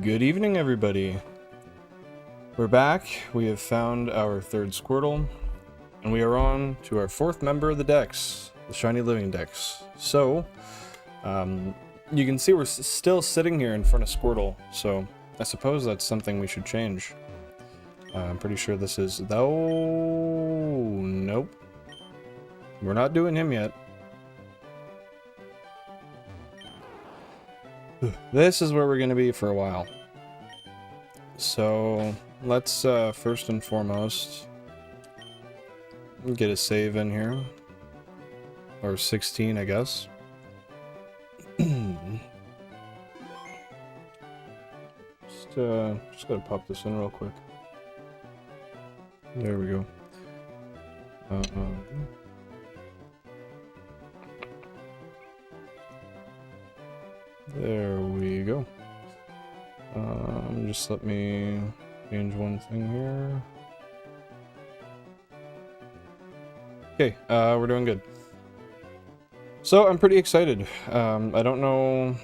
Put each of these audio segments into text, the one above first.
Good evening, everybody. We're back. We have found our third Squirtle, and we are on to our fourth member of the Dex, the Shiny Living Dex. So, you can see we're still sitting here in front of Squirtle, so I suppose that's something we should change. I'm pretty sure this is... Oh, nope. We're not doing him yet. This is where we're going to be for a while. So, let's first and foremost get a save in here. Or 16, I guess. Just gotta pop this in real quick. There we go. There we go. Just let me change one thing here. Okay, we're doing good. So, I'm pretty excited. I don't know...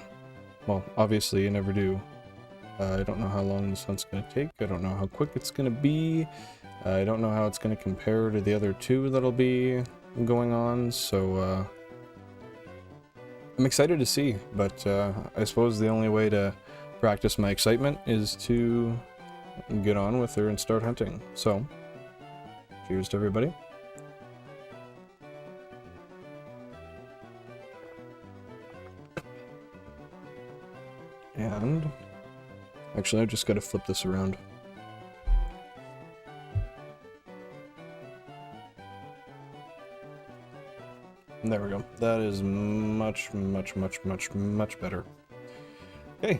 Well, obviously you never do. I don't know how long this hunt's gonna take. I don't know how quick it's gonna be. I don't know how it's gonna compare to the other two that'll be going on, so, I'm excited to see, but I suppose the only way to practice my excitement is to get on with her and start hunting. So, cheers to everybody. And actually, I just got to flip this around. There we go. That is much better. Okay,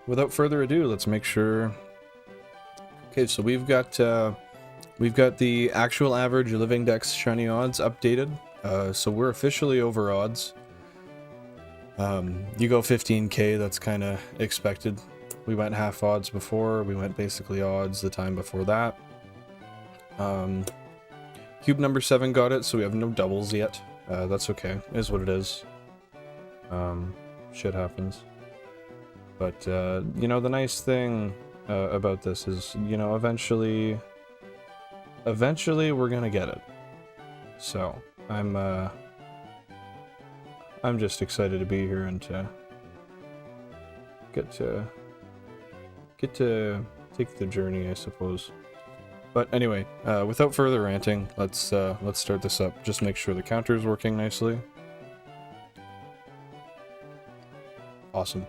without further ado, let's make sure... Okay, so we've got the actual average Living Dex Shiny odds updated. So we're officially over odds. You go 15k, that's kind of expected. We went half odds before, we went basically odds the time before that. Cube number 7 got it, so we have no doubles yet. That's okay, it is what it is. Shit happens. But, you know, the nice thing about this is, you know, eventually we're gonna get it. So, I'm just excited to be here and to get to take the journey, I suppose. But anyway, without further ranting, let's start this up. Just make sure the counter is working nicely. Awesome.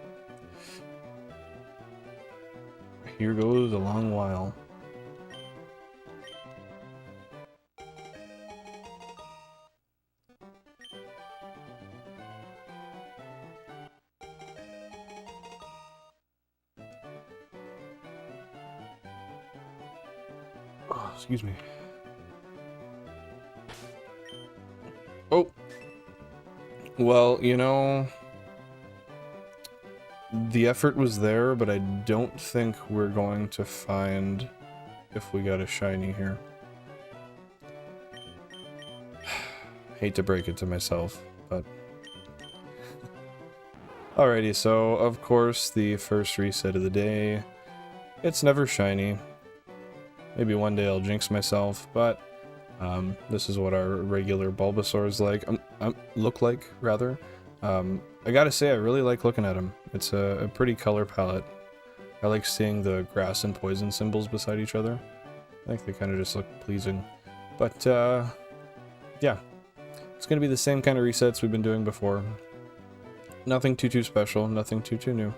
Here goes a long while. Oh, excuse me. Oh. Well, you know, the effort was there, but I don't think we're going to find if we got a shiny here. Hate to break it to myself, but... Alrighty, so, of course, the first reset of the day. It's never shiny. Maybe one day I'll jinx myself, but this is what our regular Bulbasaur is like. Look like, rather. I gotta say, I really like looking at him. It's a pretty color palette. I like seeing the grass and poison symbols beside each other. I think they kind of just look pleasing. But, yeah. It's gonna be the same kind of resets we've been doing before. Nothing too special, nothing too new.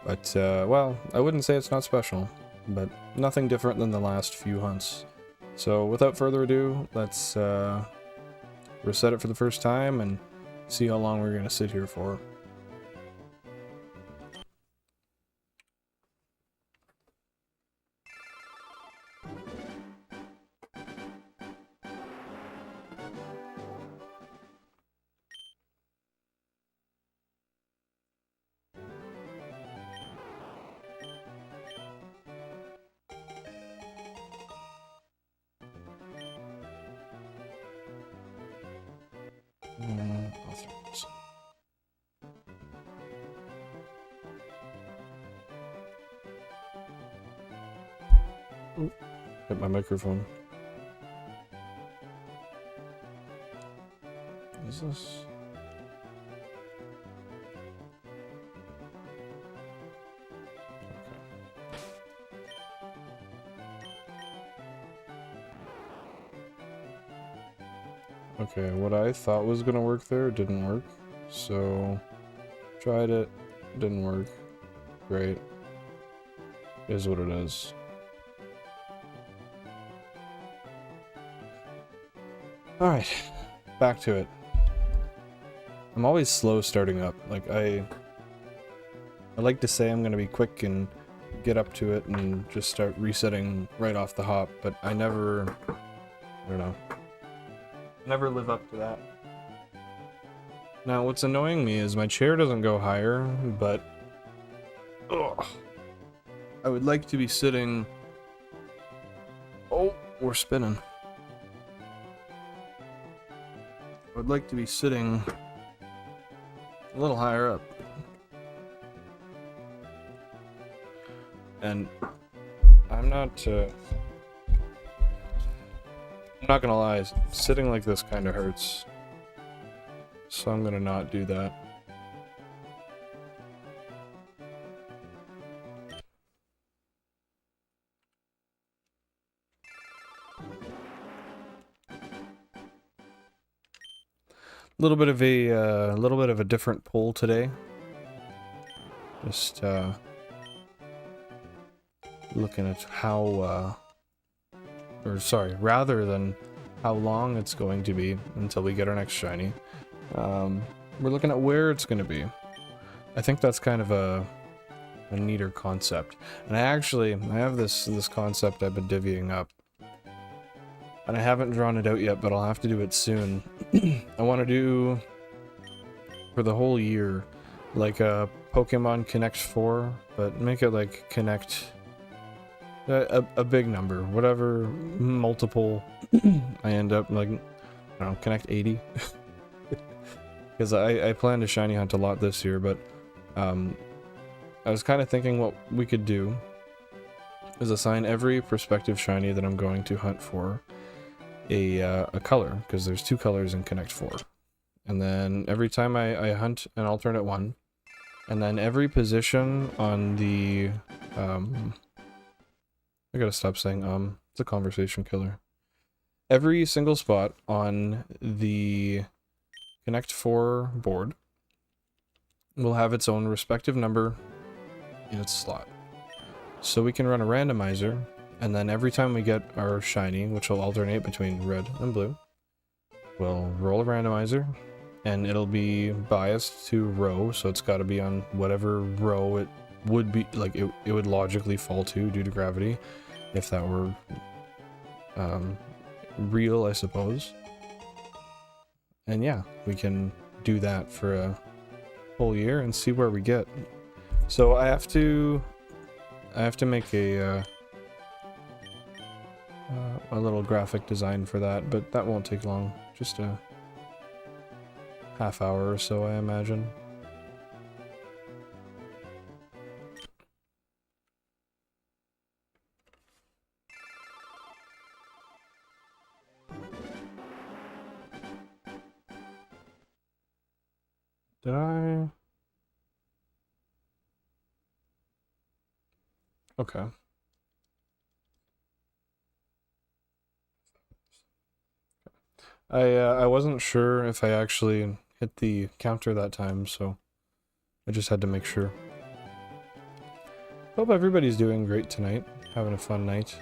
But, well, I wouldn't say it's not special. But nothing different than the last few hunts. So without further ado, let's reset it for the first time and see how long we're going to sit here for. Oop, hit my microphone. Is this? Okay, what I thought was gonna work there didn't work. So, tried it, didn't work. Great. Is what it is. Alright, back to it. I'm always slow starting up. Like, I like to say I'm gonna be quick and get up to it and just start resetting right off the hop, but I never, I don't know. Never live up to that. Now, what's annoying me is my chair doesn't go higher, but ugh, I would like to be sitting. Oh, we're spinning. I would like to be sitting a little higher up. And I'm not gonna lie, sitting like this kind of hurts. So I'm gonna not do that. A little bit of a different poll today. Just looking at how or sorry, rather than how long it's going to be until we get our next shiny. We're looking at where it's going to be. I think that's kind of a neater concept. And I have this concept I've been divvying up. And I haven't drawn it out yet, but I'll have to do it soon. I want to do, for the whole year, like a Pokemon Connect 4, but make it like Connect... a big number, whatever multiple I end up, like, I don't know, Connect 80. Because I plan to shiny hunt a lot this year, but I was kind of thinking what we could do is assign every prospective shiny that I'm going to hunt for a color, because there's 2 colors in Connect 4. And then every time I hunt an alternate one, and then every position on the I gotta stop saying it's a conversation killer. Every single spot on the Connect 4 board will have its own respective number in its slot. So we can run a randomizer, and then every time we get our shiny, which will alternate between red and blue, we'll roll a randomizer, and it'll be biased to row, so it's gotta be on whatever row it would be, like it would logically fall to due to gravity, if that were real, I suppose. And yeah, we can do that for a whole year and see where we get. So I have to make a little graphic design for that, but that won't take long. Just a half hour or so, I imagine. Did I? Okay. I wasn't sure if I actually hit the counter that time, so I just had to make sure. Hope everybody's doing great tonight, having a fun night.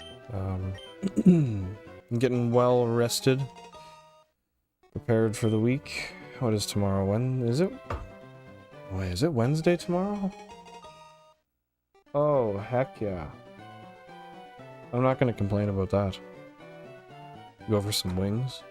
Getting well rested, prepared for the week. What is tomorrow? When is it? Wait, is it Wednesday tomorrow? Oh, heck yeah. I'm not gonna complain about that. Go for some wings.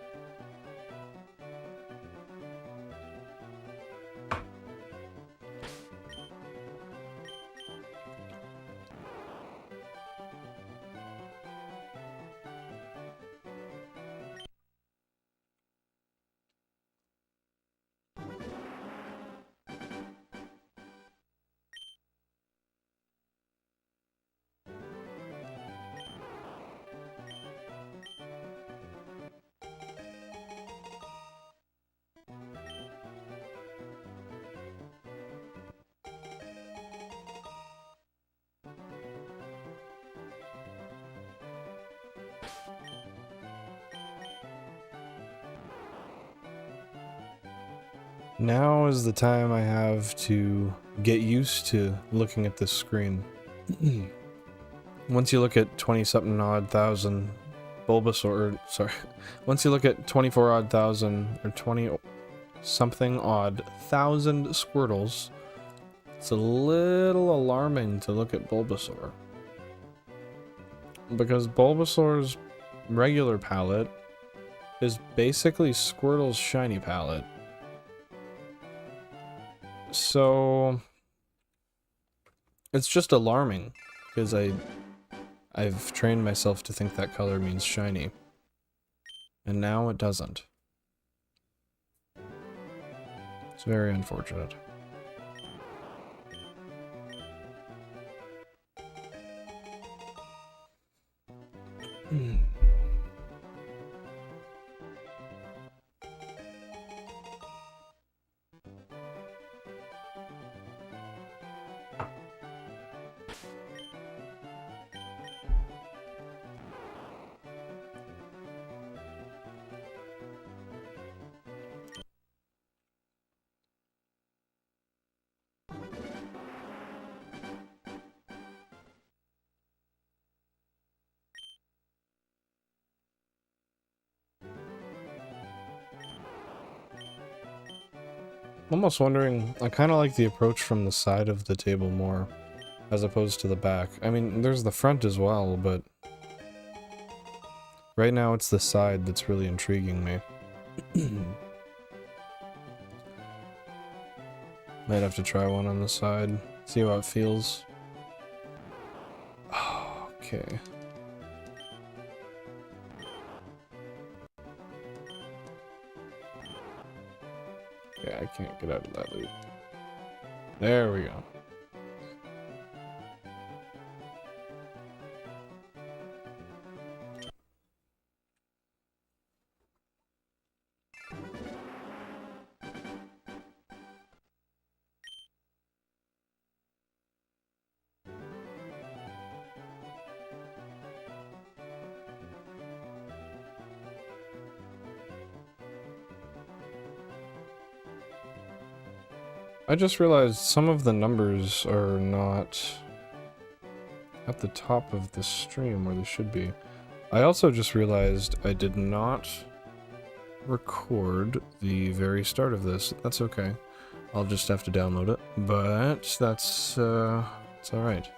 Now is the time I have to get used to looking at this screen. Once you look at 20-something odd thousand Bulbasaur, sorry, once you look at 24 odd thousand, or 20-something odd thousand Squirtles, it's a little alarming to look at Bulbasaur. Because Bulbasaur's regular palette is basically Squirtle's shiny palette. So it's just alarming because I've trained myself to think that color means shiny, and now it doesn't. It's very unfortunate. I'm almost wondering, I kind of like the approach from the side of the table more, as opposed to the back. I mean, there's the front as well, but right now it's the side that's really intriguing me. Might have to try one on the side, see how it feels. Oh, okay. Yeah, I can't get out of that loop. There we go. I just realized some of the numbers are not at the top of the stream where they should be. I also just realized I did not record the very start of this. That's okay. I'll just have to download it, but it's alright.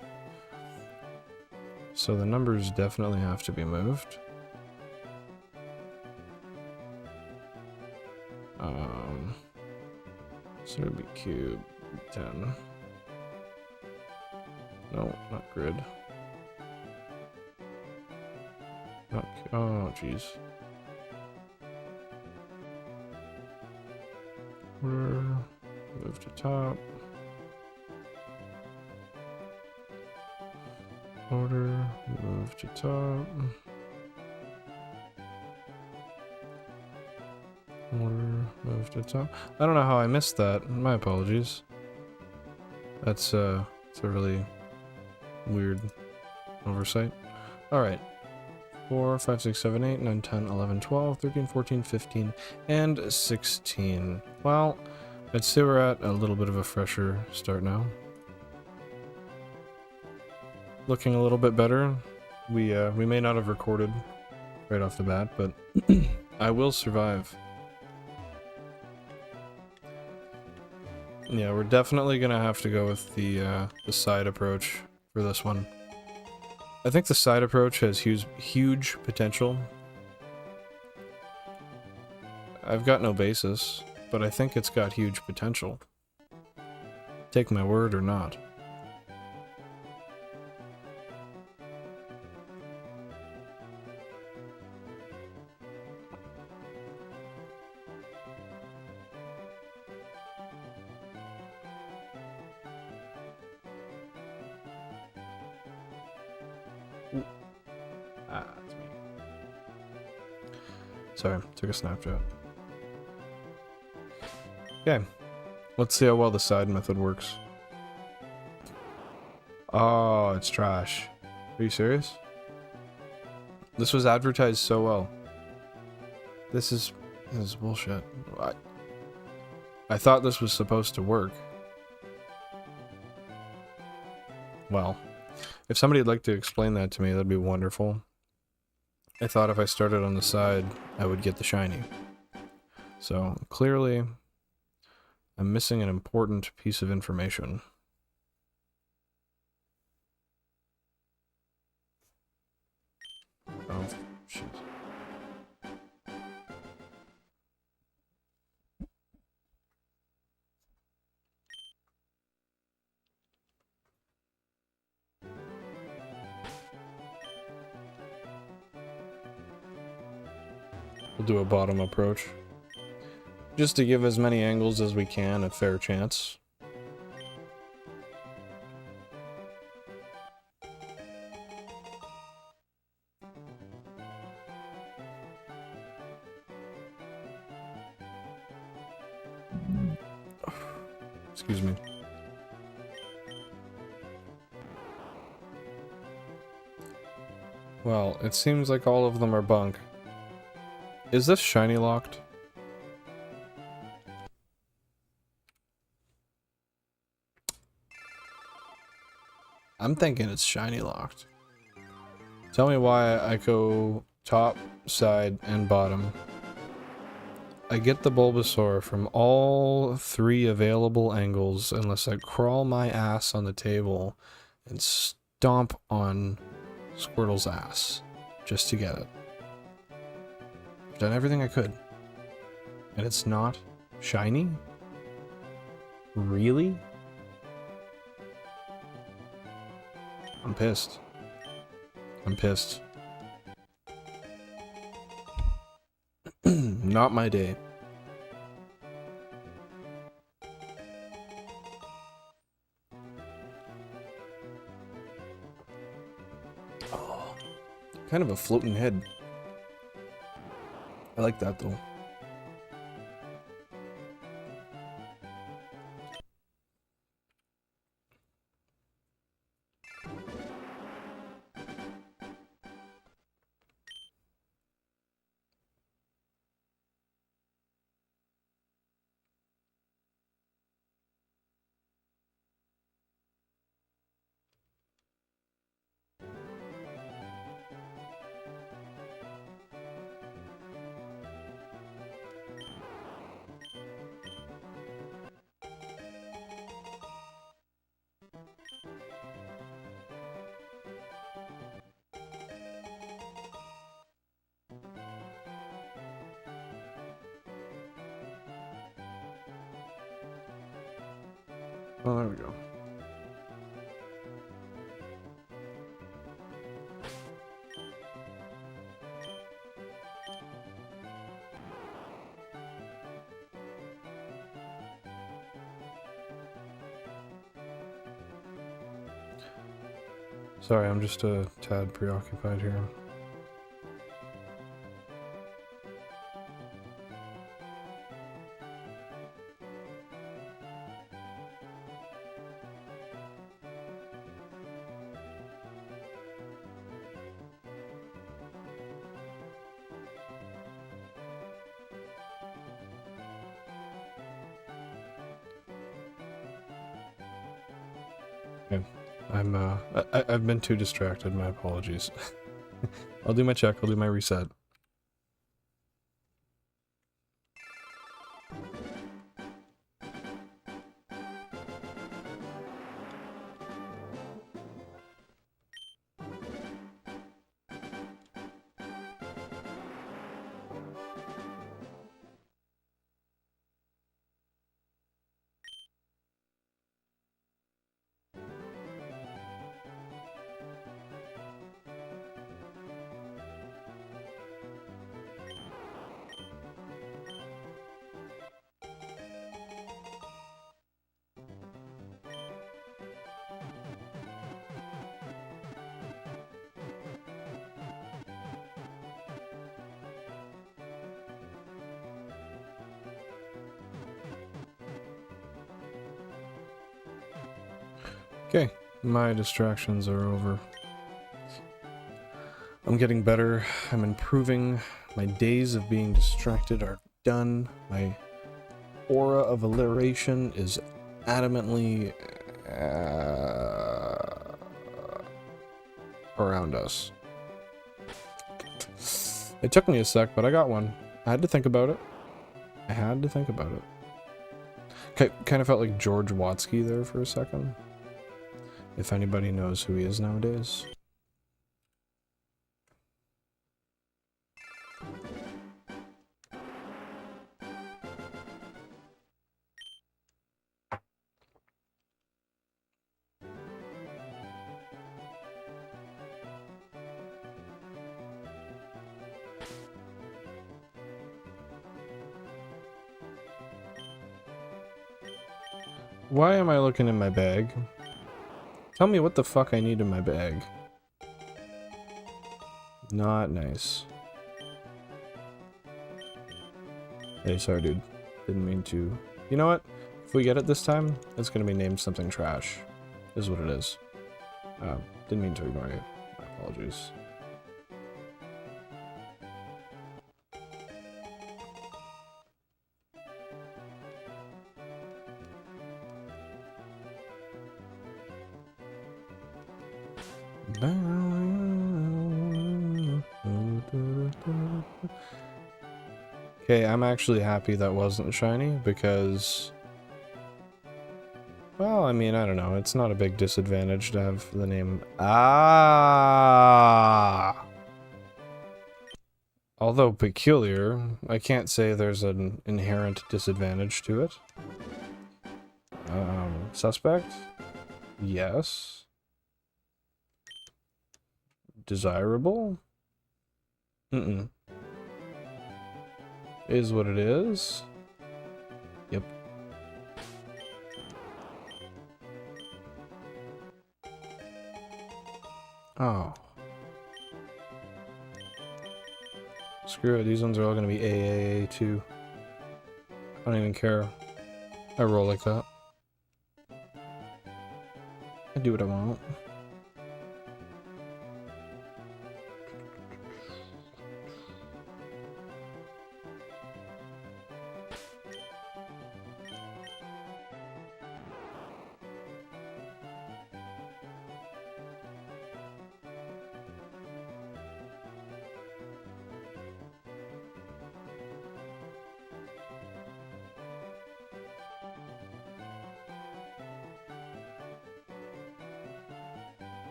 So the numbers definitely have to be moved. So it'd be cube 10. No, not grid. Not oh jeez. Move to top. Order, move to top. Order, move to top. I don't know how I missed that. My apologies. It's a really weird oversight. Alright. 4, 5, 6, 7, 8, 9, 10, 11, 12, 13, 14, 15, and 16. Well, I'd say we're at a little bit of a fresher start now. Looking a little bit better. We may not have recorded right off the bat, but I will survive. Yeah, we're definitely gonna have to go with the side approach for this one. I think the side approach has huge potential. I've got no basis, but I think it's got huge potential. Take my word or not. That's me. Sorry, took a Snapchat. Okay, let's see how well the side method works. Oh, it's trash. Are you serious? This was advertised so well. This is bullshit. I thought this was supposed to work. Well, if somebody would like to explain that to me, that'd be wonderful. I thought if I started on the side, I would get the shiny. So, clearly, I'm missing an important piece of information. Oh, shit. We'll do a bottom approach. Just to give as many angles as we can a fair chance. Excuse me. Well, it seems like all of them are bunk. Is this shiny locked? I'm thinking it's shiny locked. Tell me why I go top, side, and bottom. I get the Bulbasaur from all 3 available angles unless I crawl my ass on the table and stomp on Squirtle's ass just to get it. I've done everything I could. And it's not shiny? Really? I'm pissed. I'm pissed. Not my day. Oh, kind of a floating head. I like that though. Oh, there we go. Sorry, I'm just a tad preoccupied here. Okay. I've been too distracted, my apologies. I'll do my check, I'll do my reset. Okay, my distractions are over. I'm getting better, I'm improving, my days of being distracted are done, my aura of alliteration is adamantly around us. It took me a sec, but I got one. I had to think about it. I had to think about it. Kind of felt like 𝐬𝐢𝐻𝐻𝐲 there for a second. If anybody knows who he is nowadays. Why am I looking in my bag? Tell me what the fuck I need in my bag. Not nice. Hey, sorry dude. Didn't mean to. You know what? If we get it this time, it's gonna be named something trash. Is what it is. Didn't mean to ignore you. My apologies. Okay, I'm actually happy that wasn't shiny because, well, I mean, I don't know. It's not a big disadvantage to have the name. Ah! Although peculiar, I can't say there's an inherent disadvantage to it. Suspect? Yes. Desirable? Mm-mm. Is what it is. Yep. Oh. Screw it, these ones are all gonna be AAA too. I don't even care. I roll like that. I do what I want.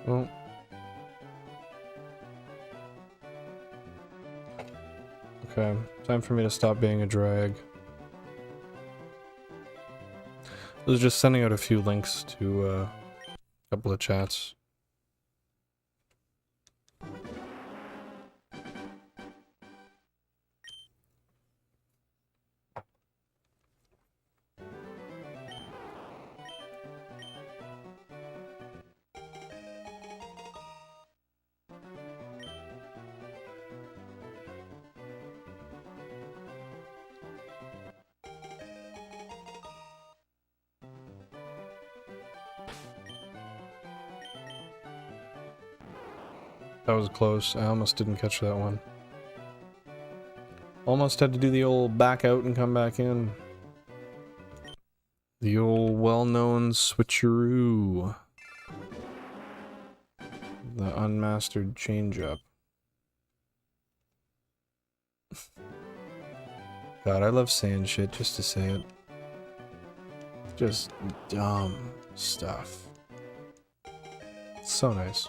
Well, okay, time for me to stop being a drag. I was just sending out a few links to a couple of chats. That was close. I almost didn't catch that one. Almost had to do the old back out and come back in. The old well-known switcheroo. The unmastered change-up. God, I love saying shit just to say it. Just dumb stuff. It's so nice.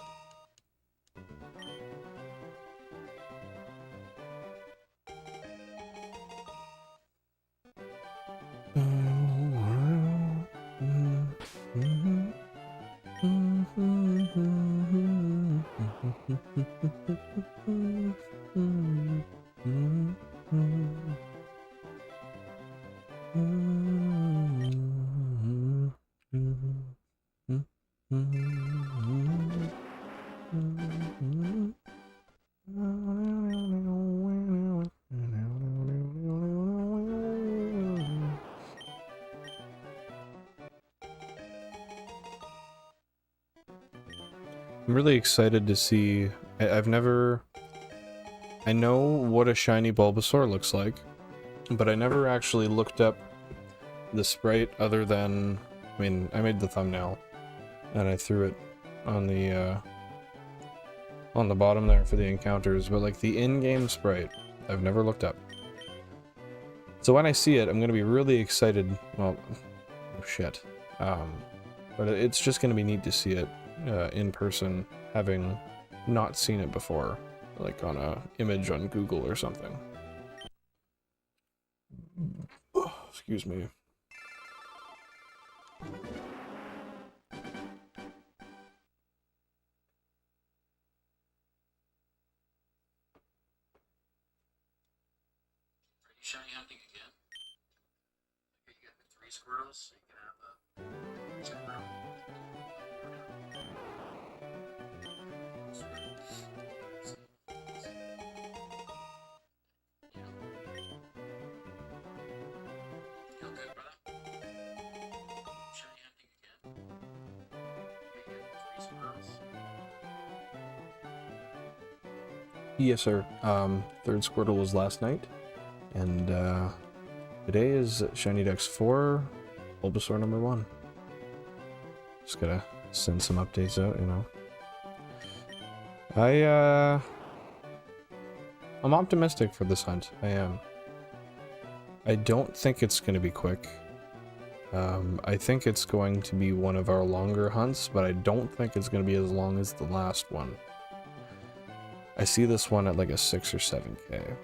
I'm really excited to see... I've never... I know what a shiny Bulbasaur looks like, but I never actually looked up the sprite other than... I mean, I made the thumbnail, and I threw it on the bottom there for the encounters, but like the in-game sprite, I've never looked up. So when I see it, I'm going to be really excited. Well, oh shit. But it's just going to be neat to see it in person, having not seen it before, like on a image on Google or something. Oh, excuse me. Shiny hunting again? Okay, you got the 3 Squirtles, so you can have the Squirtle. Feel good, brother? Shiny hunting again? Okay, you got the 3 Squirtles. Yes, sir. Third Squirtle was last night. And today is Shiny Dex 4, Bulbasaur number 1. Just gotta send some updates out, you know. I'm optimistic for this hunt. I am. I don't think it's gonna be quick. I think it's going to be one of our longer hunts, but I don't think it's gonna be as long as the last one. I see this one at like a 6 or 7K.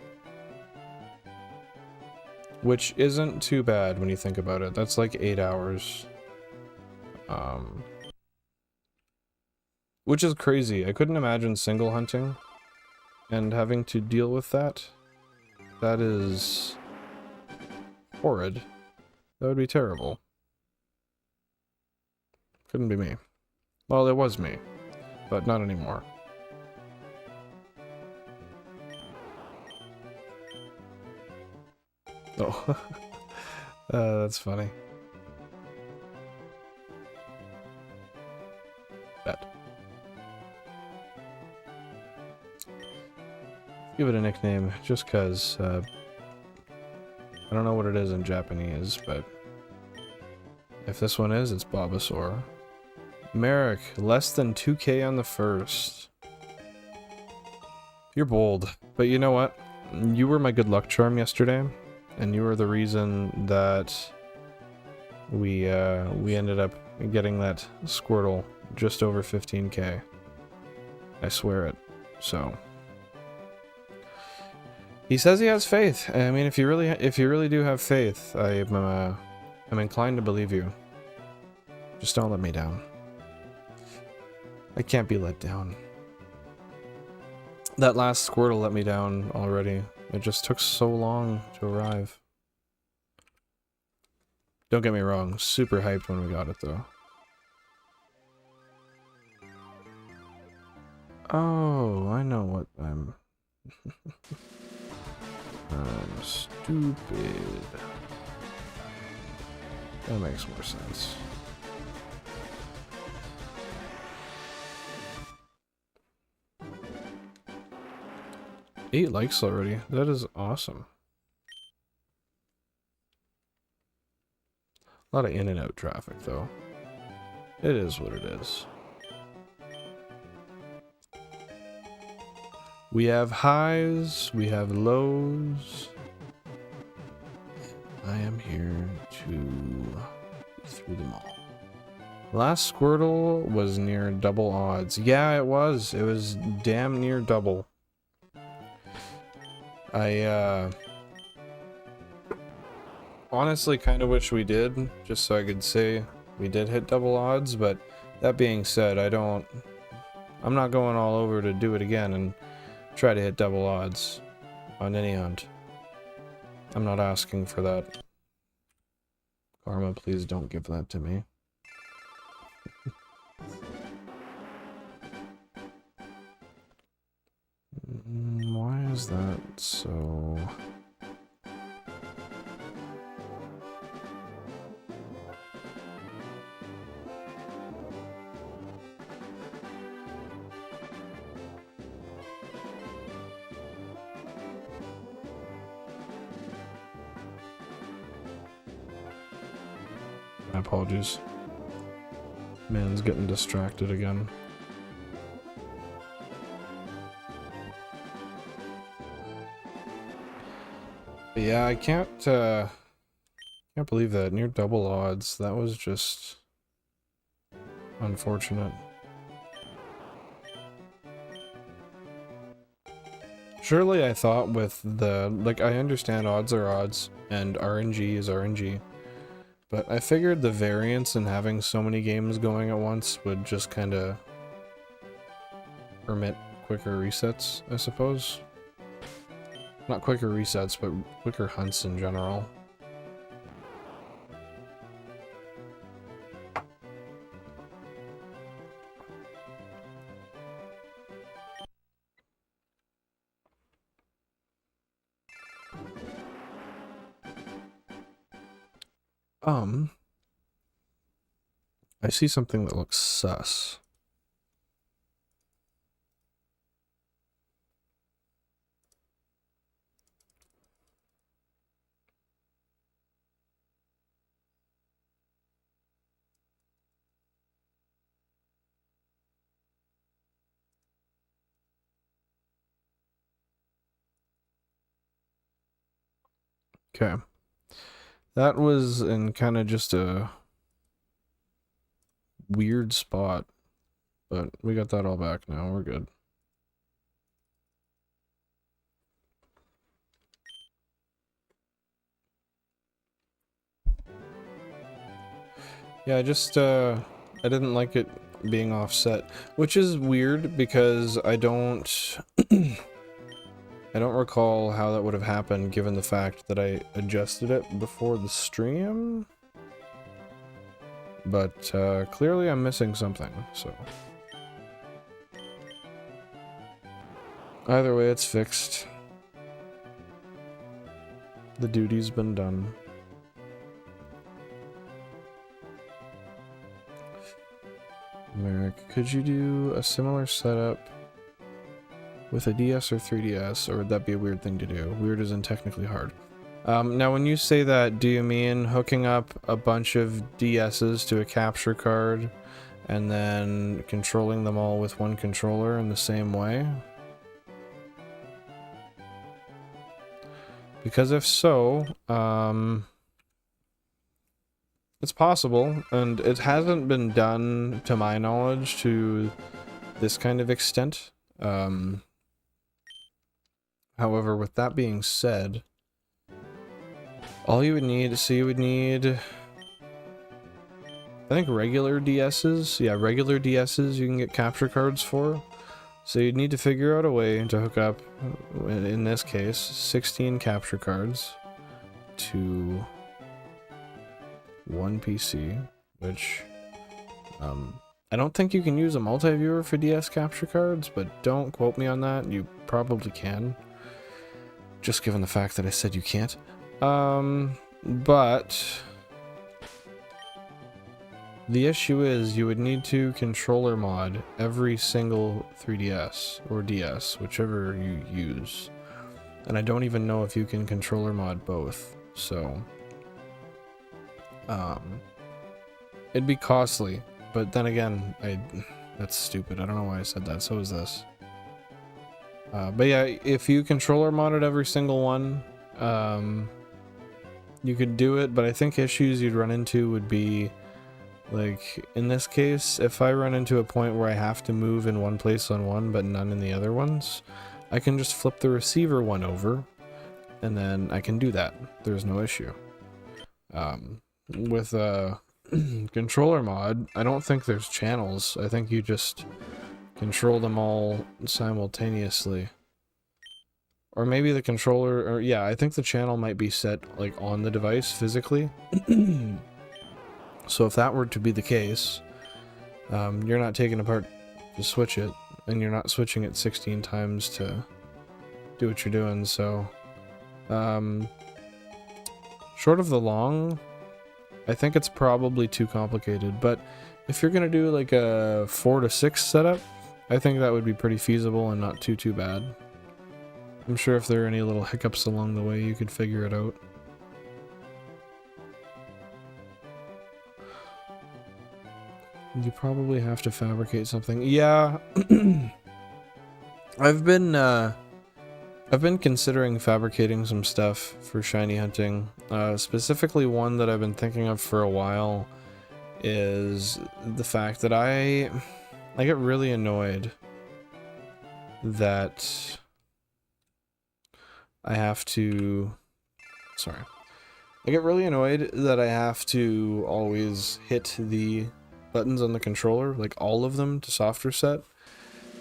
Which isn't too bad when you think about it. That's like 8 hours. Which is crazy. I couldn't imagine single hunting and having to deal with that. That is horrid. That would be terrible. Couldn't be me. Well, it was me, but not anymore. Oh, that's funny. Bet. Give it a nickname, just cause, I don't know what it is in Japanese, but if this one is, it's Bulbasaur. Merrick, less than 2K on the first. You're bold, but you know what? You were my good luck charm yesterday. And you were the reason that we ended up getting that Squirtle just over 15K. I swear it. So he says he has faith. I mean, if you really do have faith, I'm inclined to believe you. Just don't let me down. I can't be let down. That last Squirtle let me down already. It just took so long to arrive. Don't get me wrong, super hyped when we got it though. Oh, I know what I'm... I'm stupid. That makes more sense. Eight likes already. That is awesome. A lot of in and out traffic though. It is what it is. We have highs, we have lows. I am here to go through them all. Last Squirtle was near double odds. Yeah, it was. It was damn near double. I honestly kind of wish we did, just so I could say we did hit double odds, but that being said, I'm not going all over to do it again and try to hit double odds on any hunt. I'm not asking for that. Karma, please don't give that to me. Why is that so... apologies. Man's getting distracted again. But yeah, I can't believe that. Near double odds. That was just unfortunate. Surely I thought with the, like, I understand odds are odds, and RNG is RNG, but I figured the variance in having so many games going at once would just kind of permit quicker resets, I suppose. Not quicker resets, but quicker hunts in general. I see something that looks sus. Okay. That was in kind of just a weird spot, but we got that all back now. We're good. Yeah, I didn't like it being offset, which is weird because I don't I don't recall how that would have happened given the fact that I adjusted it before the stream. But clearly I'm missing something, so. Either way, it's fixed. The duty's been done. Merrick, could you do a similar setup with a DS or 3DS, or would that be a weird thing to do? Weird isn't technically hard. Now, when you say that, do you mean hooking up a bunch of DSs to a capture card and then controlling them all with one controller in the same way? Because if so, it's possible, and it hasn't been done, to my knowledge, to this kind of extent. However, with that being said, all you would need, so you would need, I think regular DSs, yeah, regular DSs you can get capture cards for. So you'd need to figure out a way to hook up, in this case, 16 capture cards to one PC, which, I don't think you can use a multi-viewer for DS capture cards, but don't quote me on that, you probably can. Just given the fact that I said you can't. But the issue is you would need to controller mod every single 3DS or DS, whichever you use. And I don't even know if you can controller mod both, so it'd be costly, but then again, that's stupid. I don't know why I said that. So is this. But yeah, if you controller modded every single one, you could do it, but I think issues you'd run into would be, like, in this case, if I run into a point where I have to move in one place on one, but none in the other ones, I can just flip the receiver one over, and then I can do that. There's no issue. With a controller mod, I don't think there's channels. I think you just control them all simultaneously. Or maybe the controller, or yeah, I think the channel might be set like on the device physically. So if that were to be the case, you're not taking apart to switch it, and you're not switching it 16 times to do what you're doing, so short of the long, I think it's probably too complicated, but if you're gonna do like a 4 to 6 setup, I think that would be pretty feasible and not too bad. I'm sure if there are any little hiccups along the way, you could figure it out. You probably have to fabricate something. Yeah. I've been considering fabricating some stuff for shiny hunting. Specifically one that I've been thinking of for a while is the fact that I get really annoyed that I have to... Sorry. I get really annoyed that I have to always hit the buttons on the controller, like all of them, to soft reset.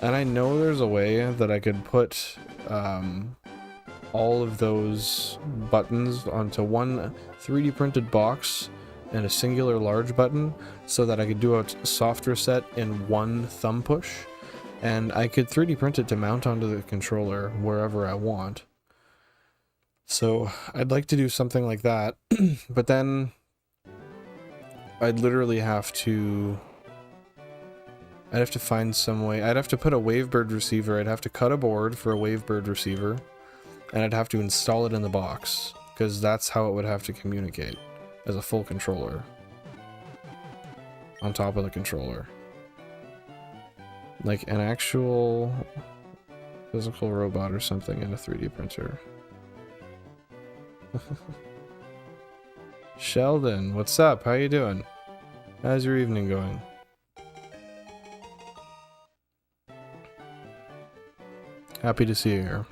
And I know there's a way that I could put all of those buttons onto one 3D printed box and a singular large button so that I could do a soft reset in one thumb push. And I could 3D print it to mount onto the controller wherever I want. So I'd like to do something like that, but then I'd literally have to... I'd have to find some way. I'd have to put a Wavebird receiver. I'd have to cut a board for a Wavebird receiver, and I'd have to install it in the box, because that's how it would have to communicate as a full controller on top of the controller. Like an actual physical robot or something in a 3D printer. Sheldon, what's up? How you doing? How's your evening going? Happy to see you here.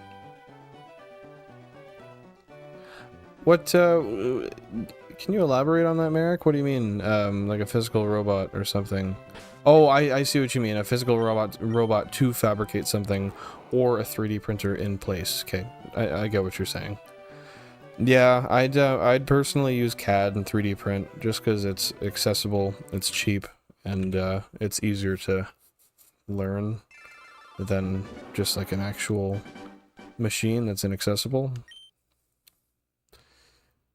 What, can you elaborate on that, Merrick? What do you mean, like a physical robot or something? Oh, I see what you mean. A physical robot to fabricate something, or a 3D printer in place. Okay, I get what you're saying. Yeah, I'd personally use CAD and 3D print just because it's accessible, it's cheap, and it's easier to learn than just like an actual machine that's inaccessible.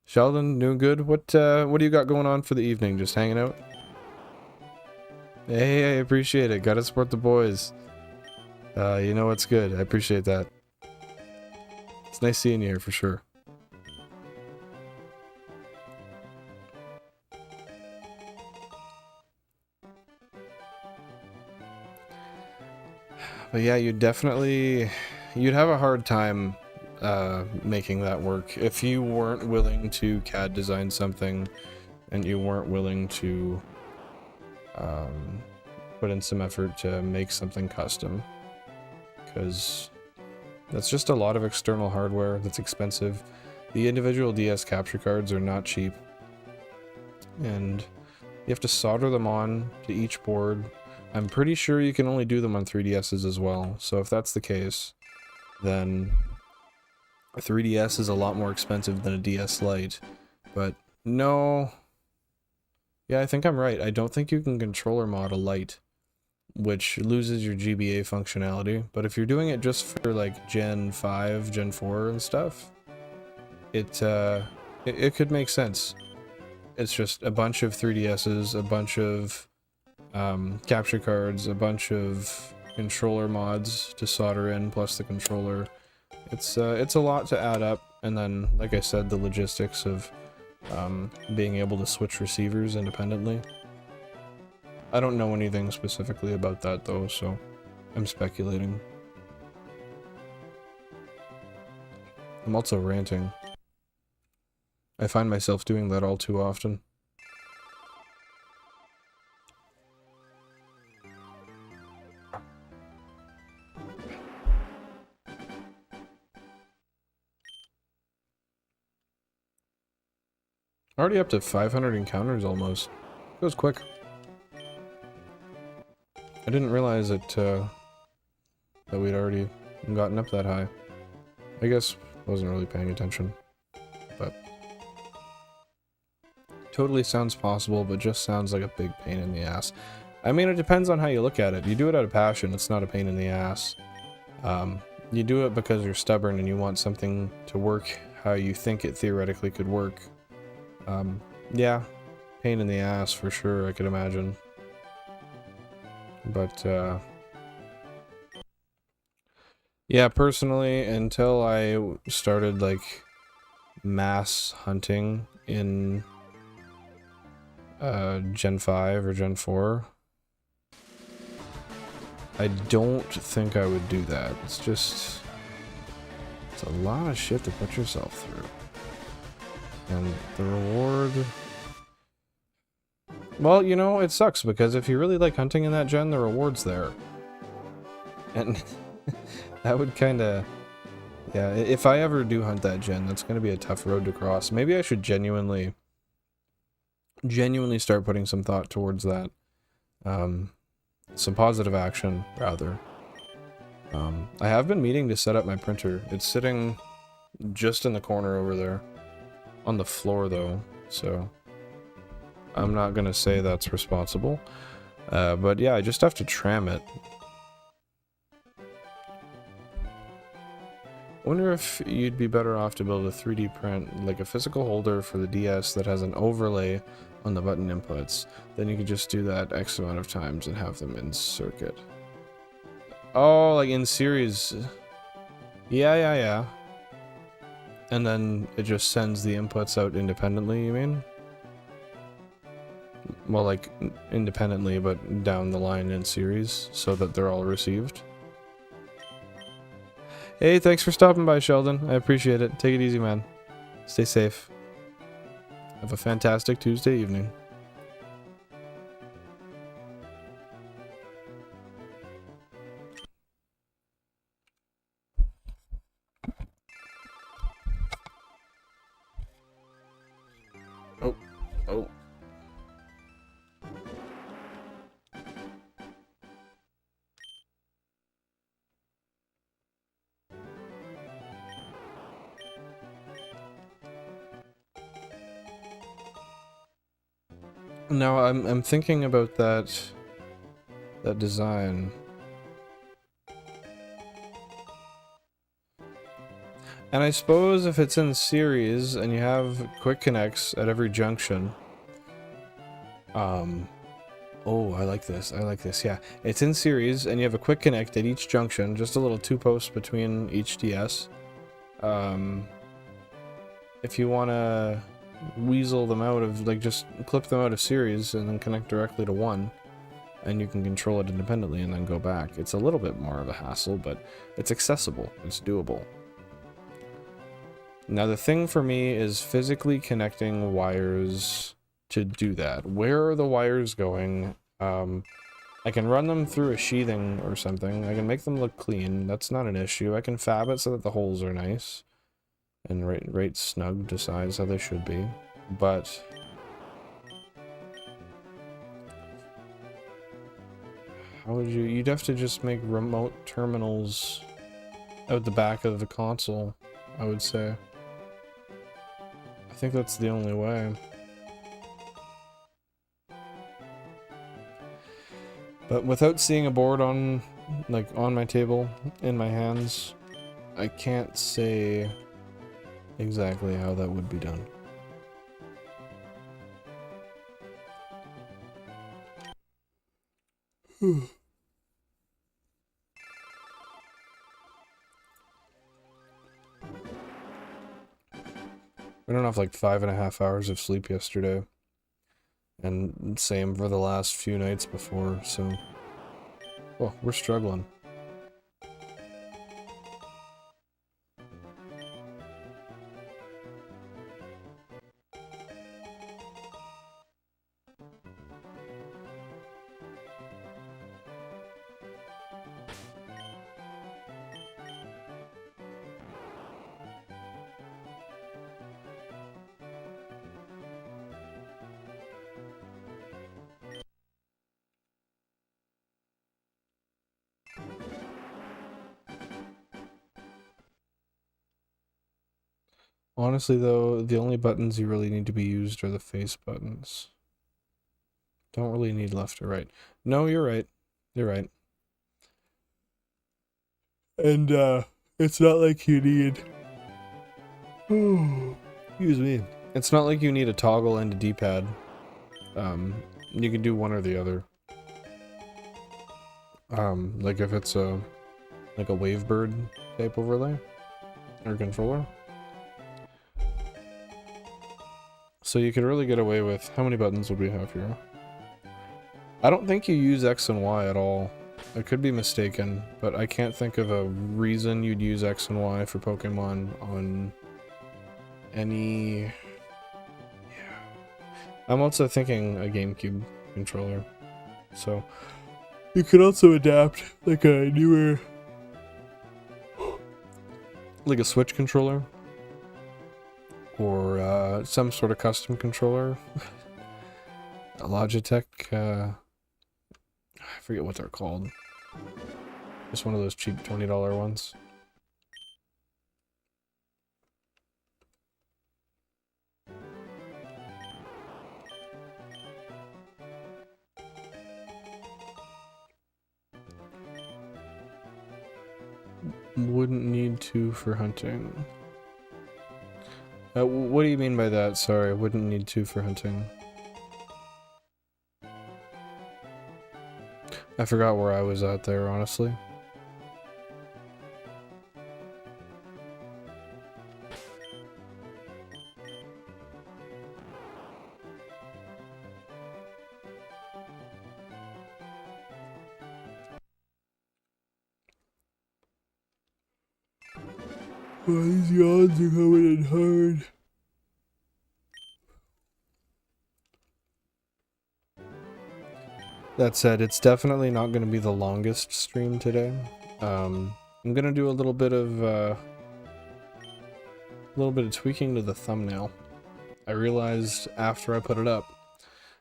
Sheldon, doing good? What do you got going on for the evening? Just hanging out? Hey, I appreciate it. Gotta support the boys. You know what's good. I appreciate that. It's nice seeing you here for sure. But yeah, you'd have a hard time making that work if you weren't willing to CAD design something and you weren't willing to put in some effort to make something custom, because that's just a lot of external hardware that's expensive. The individual DS capture cards are not cheap, and you have to solder them on to each board. I'm pretty sure you can only do them on 3DSs as well, so if that's the case, then a 3DS is a lot more expensive than a DS Lite. But no... Yeah, I think I'm right. I don't think you can controller mod a Lite, which loses your GBA functionality. But if you're doing it just for like Gen 5, Gen 4 and stuff, it could make sense. It's just a bunch of 3DSs, a bunch of capture cards, a bunch of controller mods to solder in, plus the controller. It's a lot to add up, and then, like I said, the logistics of being able to switch receivers independently. I don't know anything specifically about that though, so I'm speculating. I'm also ranting. I find myself doing that all too often. Already up to 500 encounters almost. Goes quick. I didn't realize that that we'd already gotten up that high. I guess I wasn't really paying attention, but totally sounds possible, but just sounds like a big pain in the ass. I mean, it depends on how you look at it. You do it out of passion, it's not a pain in the ass. You do it because you're stubborn and you want something to work how you think it theoretically could work. Yeah, pain in the ass for sure, I could imagine. But, yeah, personally, until I started, like, mass hunting in, Gen 5 or Gen 4, I don't think I would do that. It's just... it's a lot of shit to put yourself through. And the reward... well, you know, it sucks, because if you really like hunting in that gen, the reward's there. And that would kinda... yeah, if I ever do hunt that gen, that's gonna be a tough road to cross. Maybe I should genuinely start putting some thought towards that. Some positive action, rather. I have been meaning to set up my printer. It's sitting just in the corner over there. On the floor, though, so... I'm not gonna say that's responsible. But yeah, I just have to tram it. Wonder if you'd be better off to build a 3D print, like a physical holder for the DS that has an overlay on the button inputs. Then you could just do that X amount of times and have them in circuit. Oh, like in series. Yeah. And then it just sends the inputs out independently, you mean? Well, like, independently, but down the line in series, so that they're all received. Hey, thanks for stopping by, Sheldon. I appreciate it. Take it easy, man. Stay safe. Have a fantastic Tuesday evening. Oh. Now I'm thinking about that design. And I suppose if it's in series and you have quick connects at every junction. Oh, I like this. Yeah, it's in series and you have a quick connect at each junction, just a little 2 posts between each DS. If you want to weasel them out of, like, just clip them out of series and then connect directly to one, and you can control it independently and then go back. It's a little bit more of a hassle, but it's accessible. It's doable. Now the thing for me is physically connecting wires to do that. Where are the wires going? I can run them through a sheathing or something. I can make them look clean. That's not an issue. I can fab it so that the holes are nice and right snug to size how they should be. But how would you'd have to just make remote terminals out the back of the console, I would say. I think that's the only way. But without seeing a board on my table, in my hands, I can't say exactly how that would be done. I don't have like 5.5 hours of sleep yesterday. And same for the last few nights before, so... oh, we're struggling. Honestly, though, the only buttons you really need to be used are the face buttons. Don't really need left or right. No, you're right. You're right. And, it's not like you need... excuse me. It's not like you need a toggle and a D-pad. You can do one or the other. Like if it's like a Wavebird type overlay or controller. So you could really get away with, how many buttons would we have here? I don't think you use X and Y at all. I could be mistaken, but I can't think of a reason you'd use X and Y for Pokemon on any... Yeah. I'm also thinking a GameCube controller. So, you could also adapt like a newer... like a Switch controller. Or some sort of custom controller. A Logitech, I forget what they're called. Just one of those cheap $20 ones. Wouldn't need to for hunting. What do you mean by that? Sorry, wouldn't need to for hunting. I forgot where I was at there, honestly. Oh, these yawns are coming in hard. That said, it's definitely not going to be the longest stream today. I'm going to do a little bit of tweaking to the thumbnail. I realized after I put it up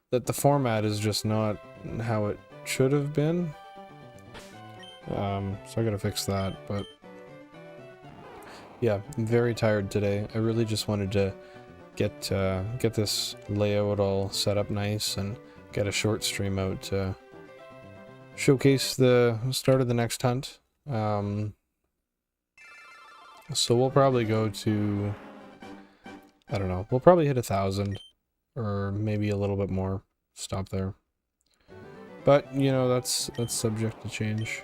that the format is just not how it should have been. So I gotta fix that, but yeah, I'm very tired today. I really just wanted to get this layout all set up nice and get a short stream out to showcase the start of the next hunt. So we'll probably go to, I don't know, we'll probably hit 1,000 or maybe a little bit more. Stop there. But, you know, that's subject to change.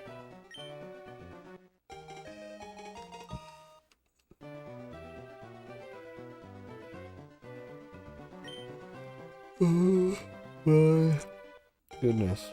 Oh my goodness.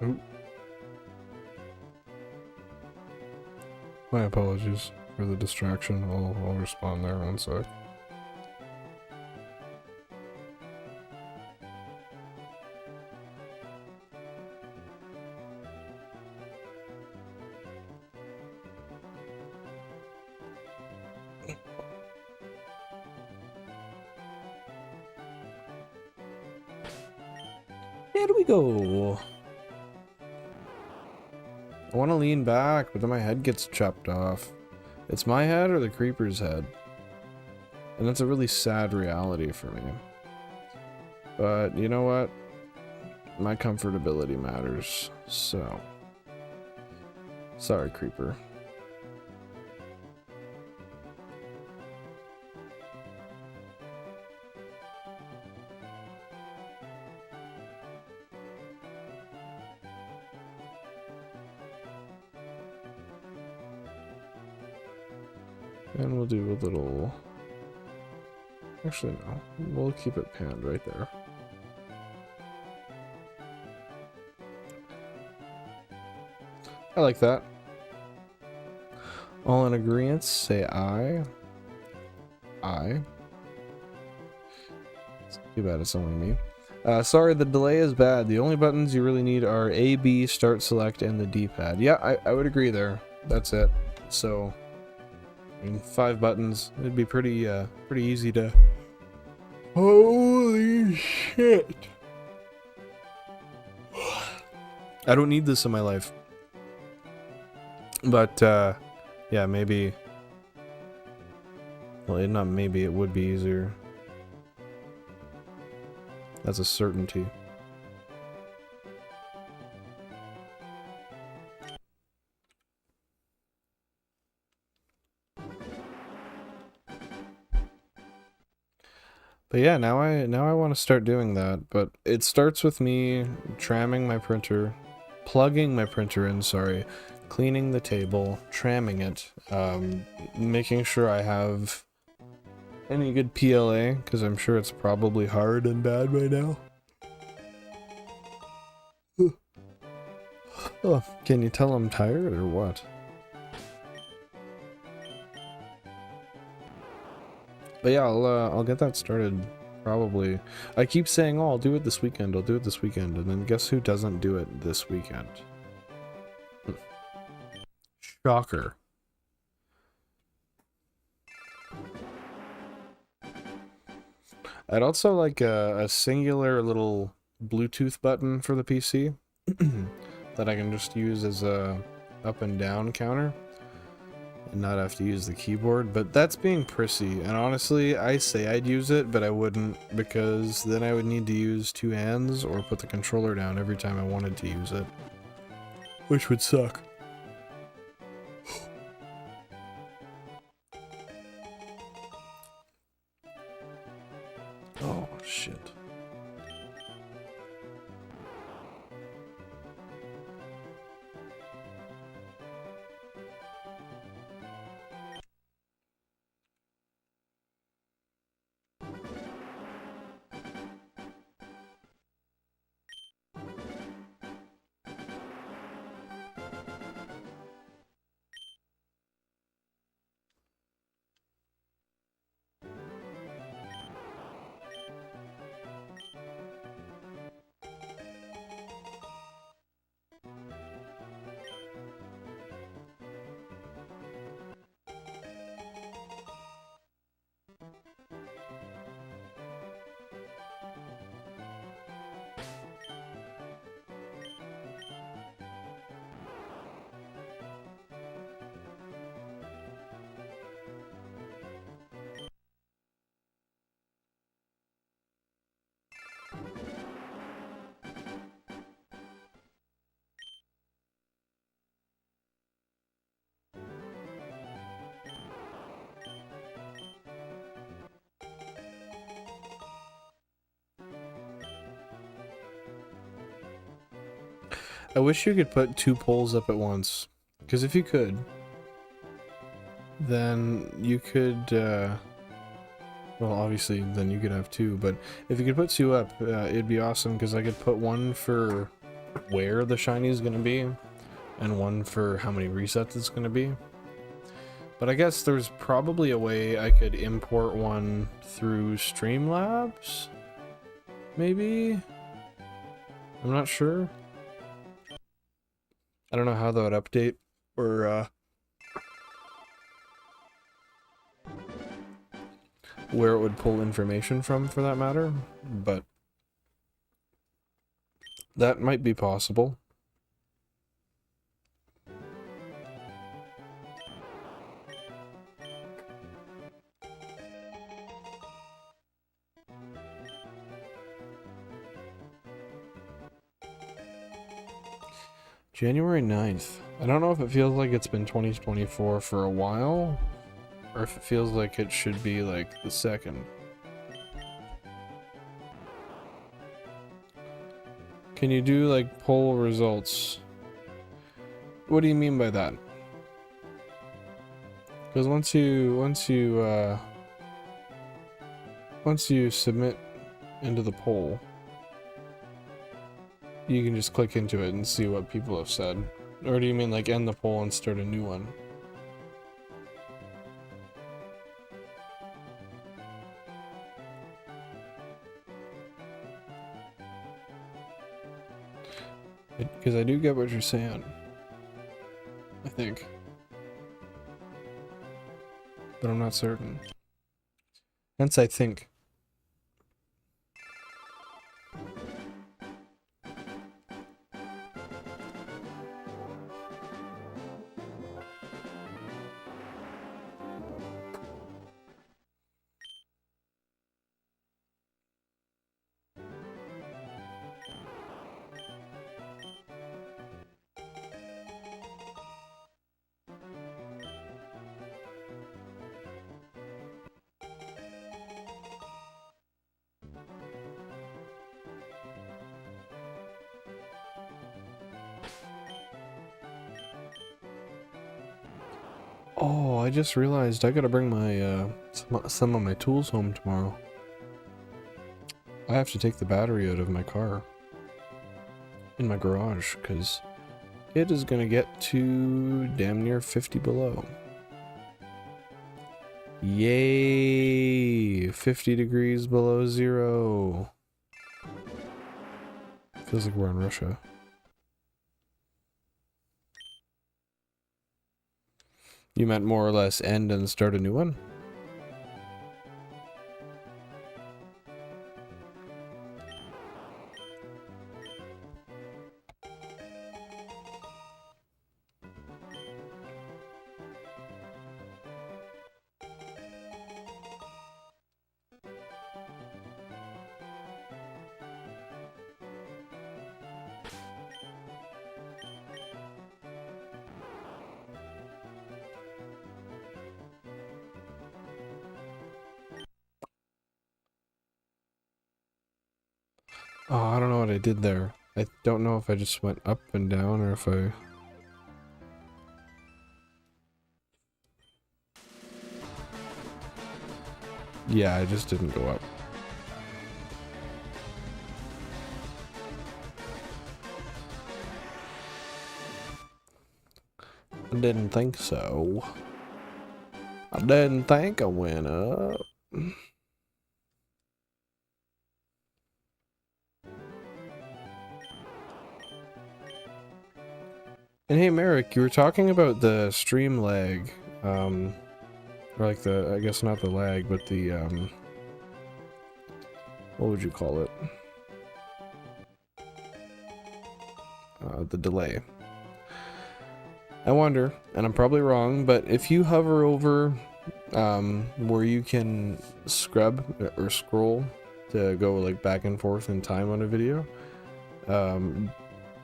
Oop. My apologies for the distraction. I'll respond there one sec. There we go. I want to lean back, but then my head gets chopped off. It's my head or the creeper's head. And that's a really sad reality for me. But you know what? My comfortability matters, so... Sorry, creeper. And we'll do a little... Actually, no. We'll keep it panned right there. I like that. All in agreement, say aye. Aye. It's too bad it's only me. Sorry, the delay is bad. The only buttons you really need are A, B, start, select, and the D-pad. Yeah, I would agree there. That's it. So... I mean, 5 buttons. It'd be pretty easy to... Holy shit! I don't need this in my life. But, yeah, maybe... Well, not maybe, it would be easier. That's a certainty. But yeah, now I want to start doing that, but it starts with me tramming my printer, plugging my printer in, sorry, cleaning the table, tramming it, making sure I have any good PLA, because I'm sure it's probably hard and bad right now. Oh, can you tell I'm tired or what? But yeah, I'll get that started probably. I keep saying, oh, I'll do it this weekend, I'll do it this weekend, and then guess who doesn't do it this weekend? Shocker. I'd also like a singular little Bluetooth button for the PC that I can just use as a up and down counter and not have to use the keyboard, but that's being prissy, and honestly I say I'd use it, but I wouldn't, because then I would need to use two hands or put the controller down every time I wanted to use it, which would suck. Oh shit. I wish you could put two poles up at once, because if you could, then you could, well, obviously, then you could have two, but if you could put two up, it'd be awesome, because I could put one for where the shiny is going to be, and one for how many resets it's going to be. But I guess there's probably a way I could import one through Streamlabs? Maybe? I'm not sure. I don't know how that would update, or, where it would pull information from, for that matter, but that might be possible. January 9th. I don't know if it feels like it's been 2024 for a while, or if it feels like it should be like the 2nd. Can you do like poll results? What do you mean by that? Because once you submit into the poll, you can just click into it and see what people have said. Or do you mean like end the poll and start a new one? Because I do get what you're saying, I think, but I'm not certain. Hence, I think. Oh, I just realized I gotta bring my some of my tools home tomorrow. I have to take the battery out of my car in my garage because it is gonna get to damn near 50 below. Yay! 50 degrees below zero. Feels like we're in Russia. You meant more or less end and start a new one? Oh, I don't know what I did there. I don't know if I just went up and down or if I... Yeah, I just didn't go up. I didn't think so. I didn't think I went up. And hey, Merrick, you were talking about the stream lag, or like the, I guess not the lag, but the, what would you call it? The delay. I wonder, and I'm probably wrong, but if you hover over, where you can scrub or scroll to go like back and forth in time on a video, do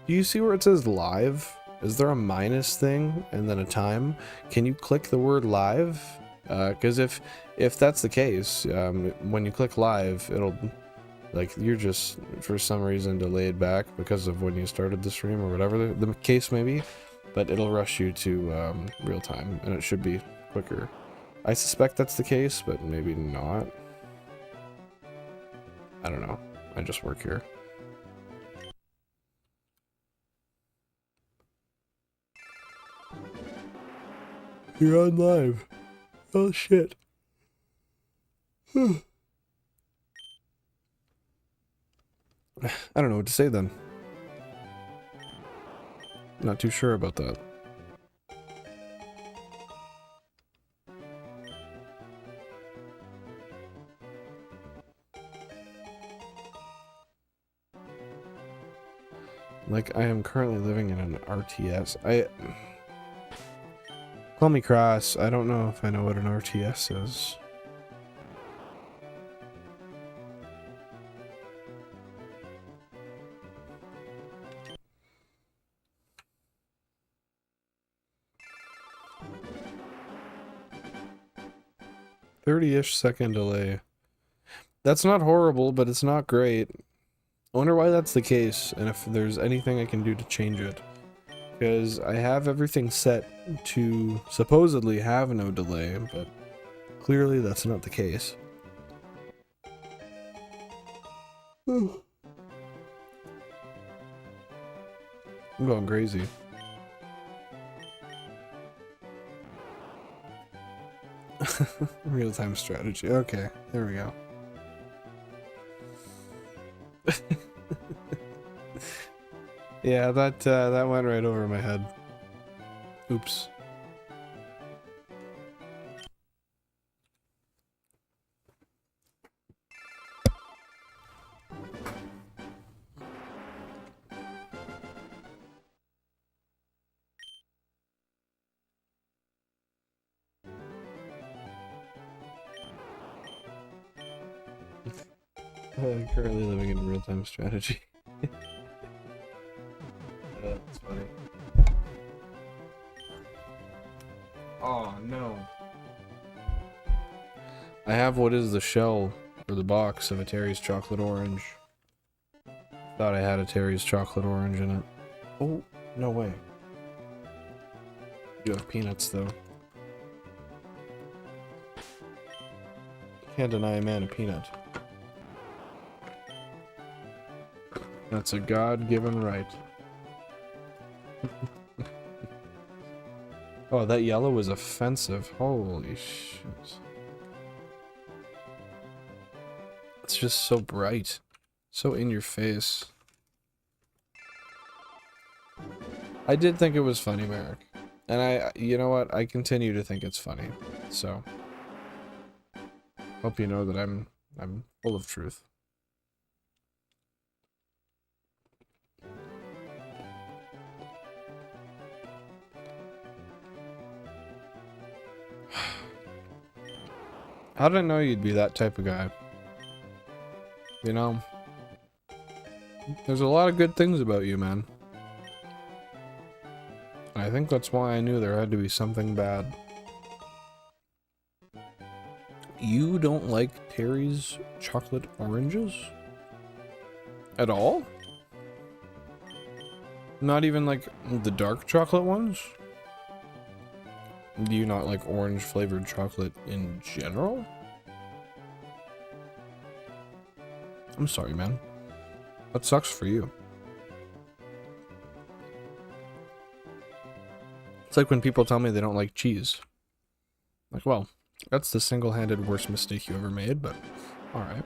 you see where it says live? Is there a minus thing and then a time? Can you click the word live? Because if that's the case, when you click live, it'll, like, you're just for some reason delayed back because of when you started the stream or whatever the case may be, but it'll rush you to real time and it should be quicker. I suspect that's the case, but maybe not. I don't know. I just work here. You're on live. Oh shit. I don't know what to say then. Not too sure about that. Like, I am currently living in an RTS. Call me cross. I don't know if I know what an RTS is. "30-ish second delay." That's not horrible, but it's not great. I wonder why that's the case, and if there's anything I can do to change it. Because I have everything set to supposedly have no delay, but clearly that's not the case. I'm going crazy. Real-time strategy. Okay, there we go. Yeah, that went right over my head. Oops. Currently living in real-time strategy. That's funny. Oh no. I have what is the shell or the box of a Terry's chocolate orange. Thought I had a Terry's chocolate orange in it. Oh, no way. You have peanuts though. Can't deny a man a peanut. That's a God-given right. Oh, that yellow is offensive. Holy shit. It's just so bright. So in your face. I did think it was funny, Merrick. And you know what? I continue to think it's funny. So, hope you know that I'm full of truth. How did I know you'd be that type of guy? You know? There's a lot of good things about you, man. I think that's why I knew there had to be something bad. You don't like Terry's chocolate oranges? At all? Not even like the dark chocolate ones? Do you not like orange flavored chocolate in general? I'm sorry, man. That sucks for you. It's like when people tell me they don't like cheese. Like, well, that's the single-handed worst mistake you ever made, but alright.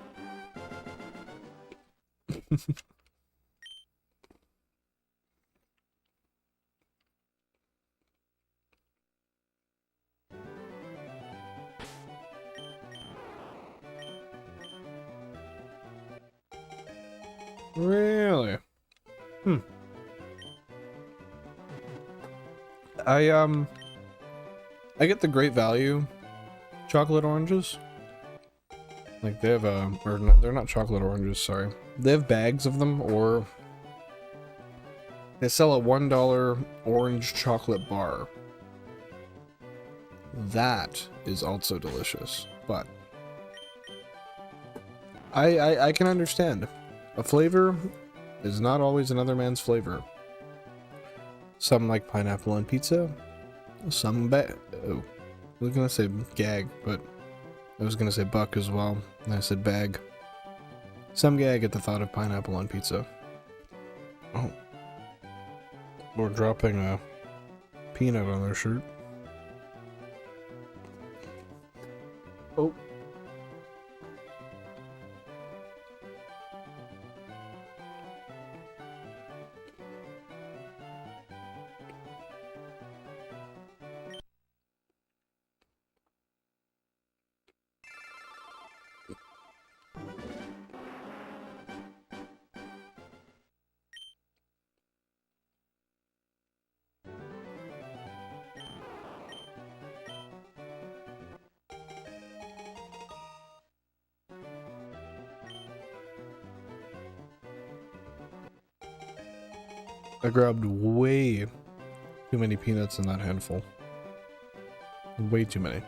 Really? I get the great value chocolate oranges. Like they have or not, they're not chocolate oranges, sorry. They have bags of them, or they sell a $1 orange chocolate bar. That is also delicious, but I can understand. A flavor is not always another man's flavor. Some like pineapple on pizza. Some oh, I was gonna say gag, but I was gonna say buck as well, and I said bag. Some gag at the thought of pineapple on pizza. Oh, we're dropping a peanut on their shirt. Oh. I grabbed way too many peanuts in that handful. Way too many.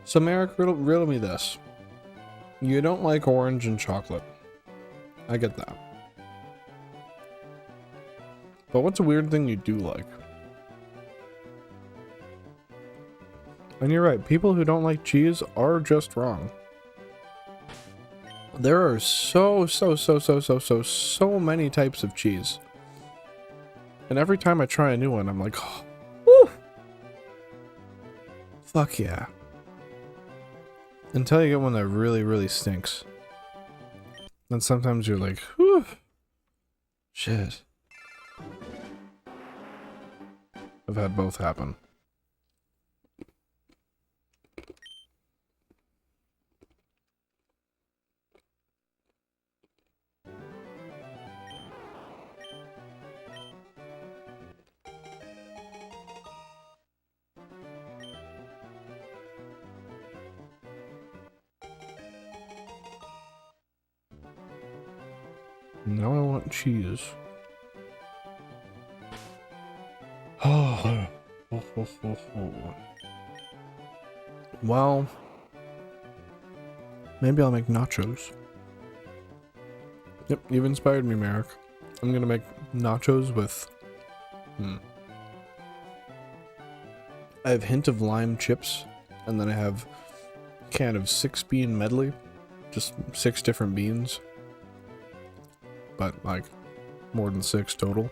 So Merrick, riddle me this. You don't like orange and chocolate. I get that. But what's a weird thing you do like? And you're right, people who don't like cheese are just wrong. There are so many types of cheese. And every time I try a new one, I'm like, oh, woo! Fuck yeah. Until you get one that really stinks. And sometimes you're like, whew, shit. I've had both happen. Now I want cheese. Oh. Well, maybe I'll make nachos. Yep, you've inspired me, Merrick. I'm gonna make nachos with... I have hint of lime chips, and then I have a can of 6 bean medley. Just 6 different beans. But, like, more than 6 total.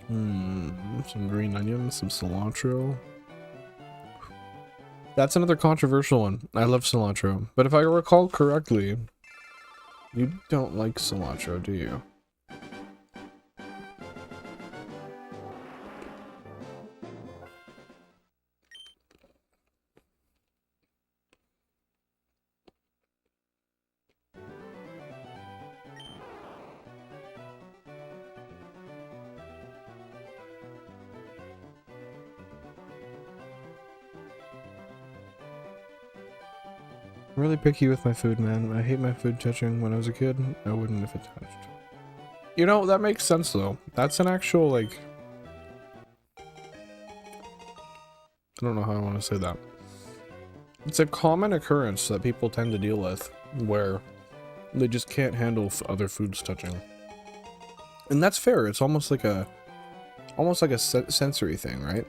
Some green onions, some cilantro. That's another controversial one. I love cilantro. But if I recall correctly, you don't like cilantro, do you? I'm really picky with my food, man. I hate my food touching. When I was a kid, I wouldn't if it touched. You know, that makes sense, though. That's an actual, like... I don't know how I want to say that. It's a common occurrence that people tend to deal with, where they just can't handle other foods touching. And that's fair. It's almost like a sensory thing, right?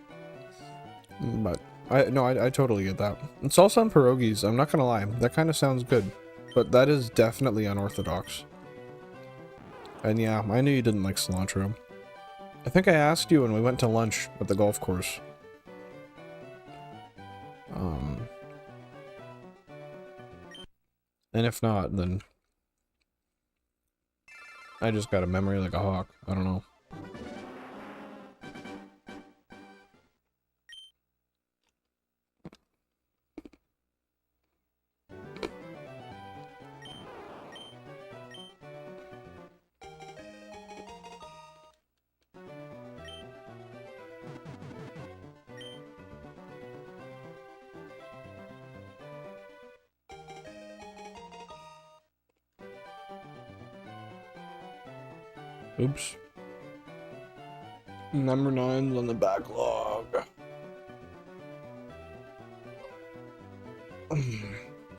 But... I totally get that. It's also on pierogies, I'm not gonna lie. That kind of sounds good. But that is definitely unorthodox. And yeah, I knew you didn't like cilantro. I think I asked you when we went to lunch at the golf course. And if not, then... I just got a memory like a hawk. I don't know. Oops. Number 9's on the backlog.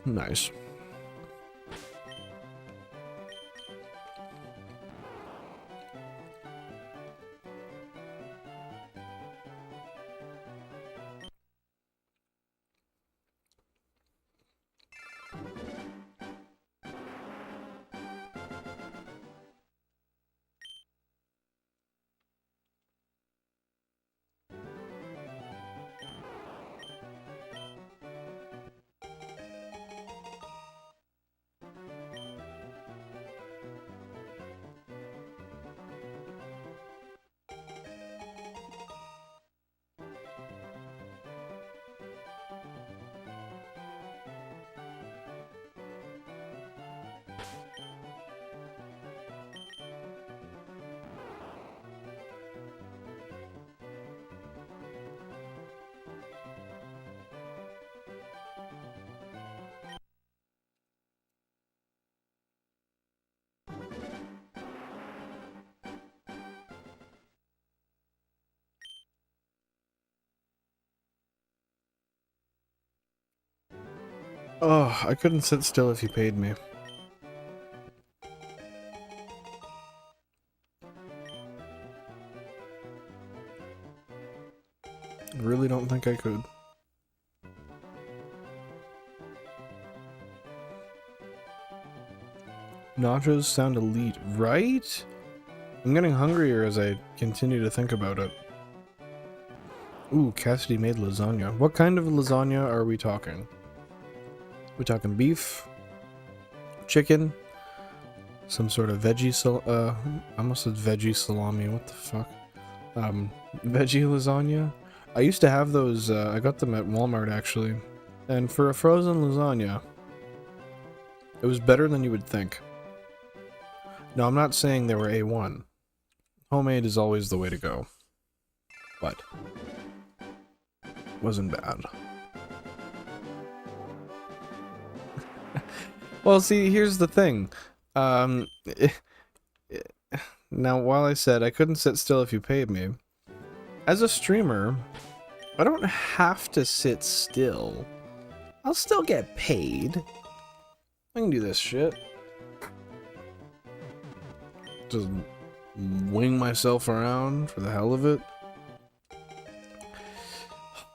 Nice. Oh, I couldn't sit still if you paid me. I really don't think I could. Nachos sound elite, right? I'm getting hungrier as I continue to think about it. Ooh, Cassidy made lasagna. What kind of lasagna are we talking? We talking beef? Chicken? Some sort of veggie I almost said veggie salami, what the fuck? Veggie lasagna? I used to have those, I got them at Walmart actually. And for a frozen lasagna, it was better than you would think. Now, I'm not saying they were A1. Homemade is always the way to go. But, wasn't bad. Well, see, here's the thing. Um, now, while I said I couldn't sit still if you paid me, as a streamer, I don't have to sit still. I'll still get paid. I can do this shit. Just wing myself around for the hell of it.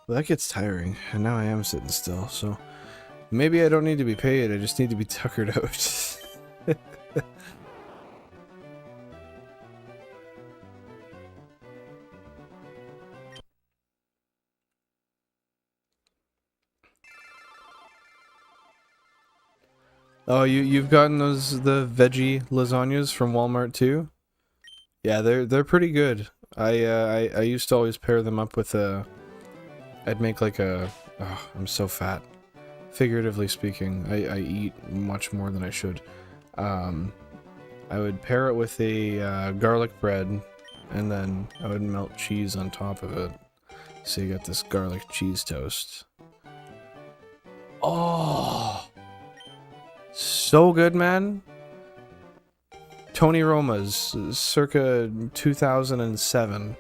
Well, that gets tiring, and now I am sitting still, so maybe I don't need to be paid, I just need to be tuckered out. Oh, you've gotten the veggie lasagnas from Walmart too? Yeah, they're pretty good. I used to always pair them up with I'd make like a, oh, I'm so fat. Figuratively speaking, I eat much more than I should. I would pair it with a garlic bread, and then I would melt cheese on top of it. So you got this garlic cheese toast. Oh, so good, man. Tony Roma's, circa 2007,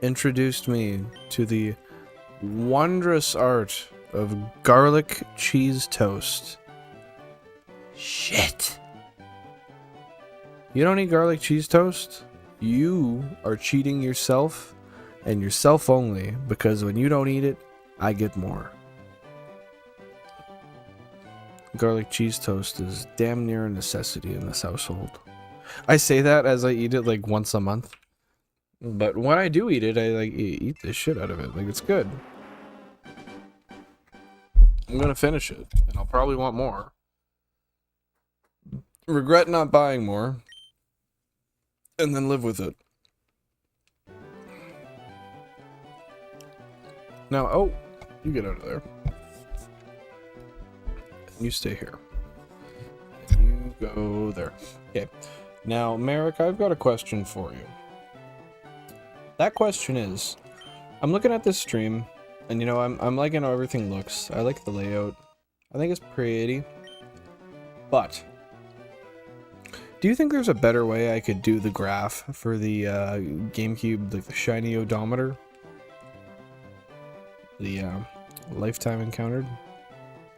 introduced me to the wondrous art of garlic cheese toast. Shit. You don't eat garlic cheese toast? You are cheating yourself and yourself only, because when you don't eat it, I get more. Garlic cheese toast is damn near a necessity in this household. I say that as I eat it like once a month. But when I do eat it, I like eat the shit out of it. Like, it's good. I'm gonna finish it, and I'll probably want more. Regret not buying more. And then live with it. Now, oh, you get out of there. You stay here. You go there. Okay. Now, Merrick, I've got a question for you. That question is, I'm looking at this stream, and you know, I'm liking how everything looks. I like the layout. I think it's pretty. But do you think there's a better way I could do the graph for the GameCube, like the Shiny odometer? The lifetime encountered?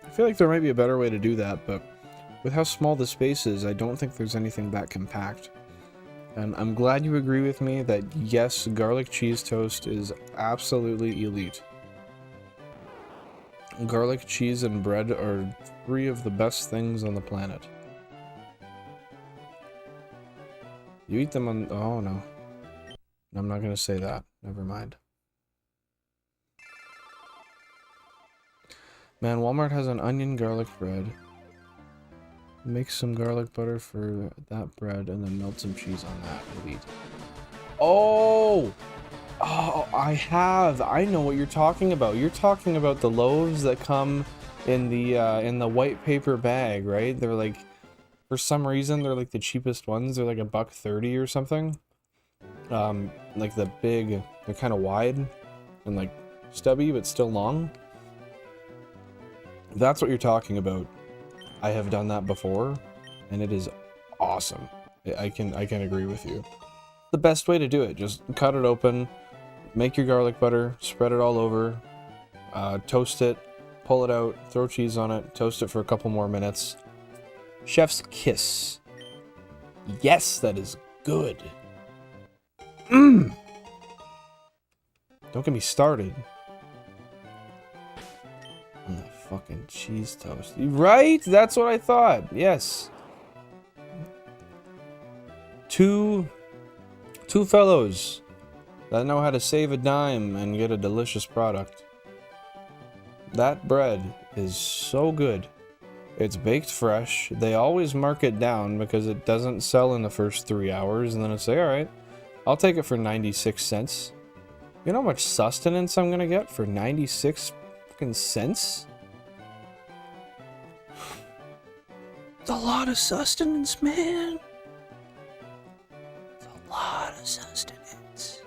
I feel like there might be a better way to do that, but with how small the space is, I don't think there's anything that compact. And I'm glad you agree with me that yes, garlic cheese toast is absolutely elite. Garlic cheese and bread are 3 of the best things on the planet. You eat them on... oh no. I'm not gonna say that. Never mind. Man, Walmart has an onion garlic bread. Make some garlic butter for that bread and then melt some cheese on that. We'll eat. Oh! Oh, I know what you're talking about. You're talking about the loaves that come in the white paper bag, right? They're like, for some reason, they're like the cheapest ones. They're like $1.30 or something. Like the big, they're kind of wide and like stubby, but still long. If that's what you're talking about, I have done that before, and it is awesome. I can agree with you. The best way to do it, just cut it open, make your garlic butter, spread it all over, toast it, pull it out, throw cheese on it, toast it for a couple more minutes. Chef's kiss. Yes, that is good. Mmm. Don't get me started. On that fucking cheese toast. Right? That's what I thought. Yes. Two fellows that know how to save a dime and get a delicious product. That bread is so good. It's baked fresh. They always mark it down because it doesn't sell in the first 3 hours, and then it's like, alright, I'll take it for 96 cents. You know how much sustenance I'm gonna get for 96 fucking cents? It's a lot of sustenance, man. It's a lot of sustenance.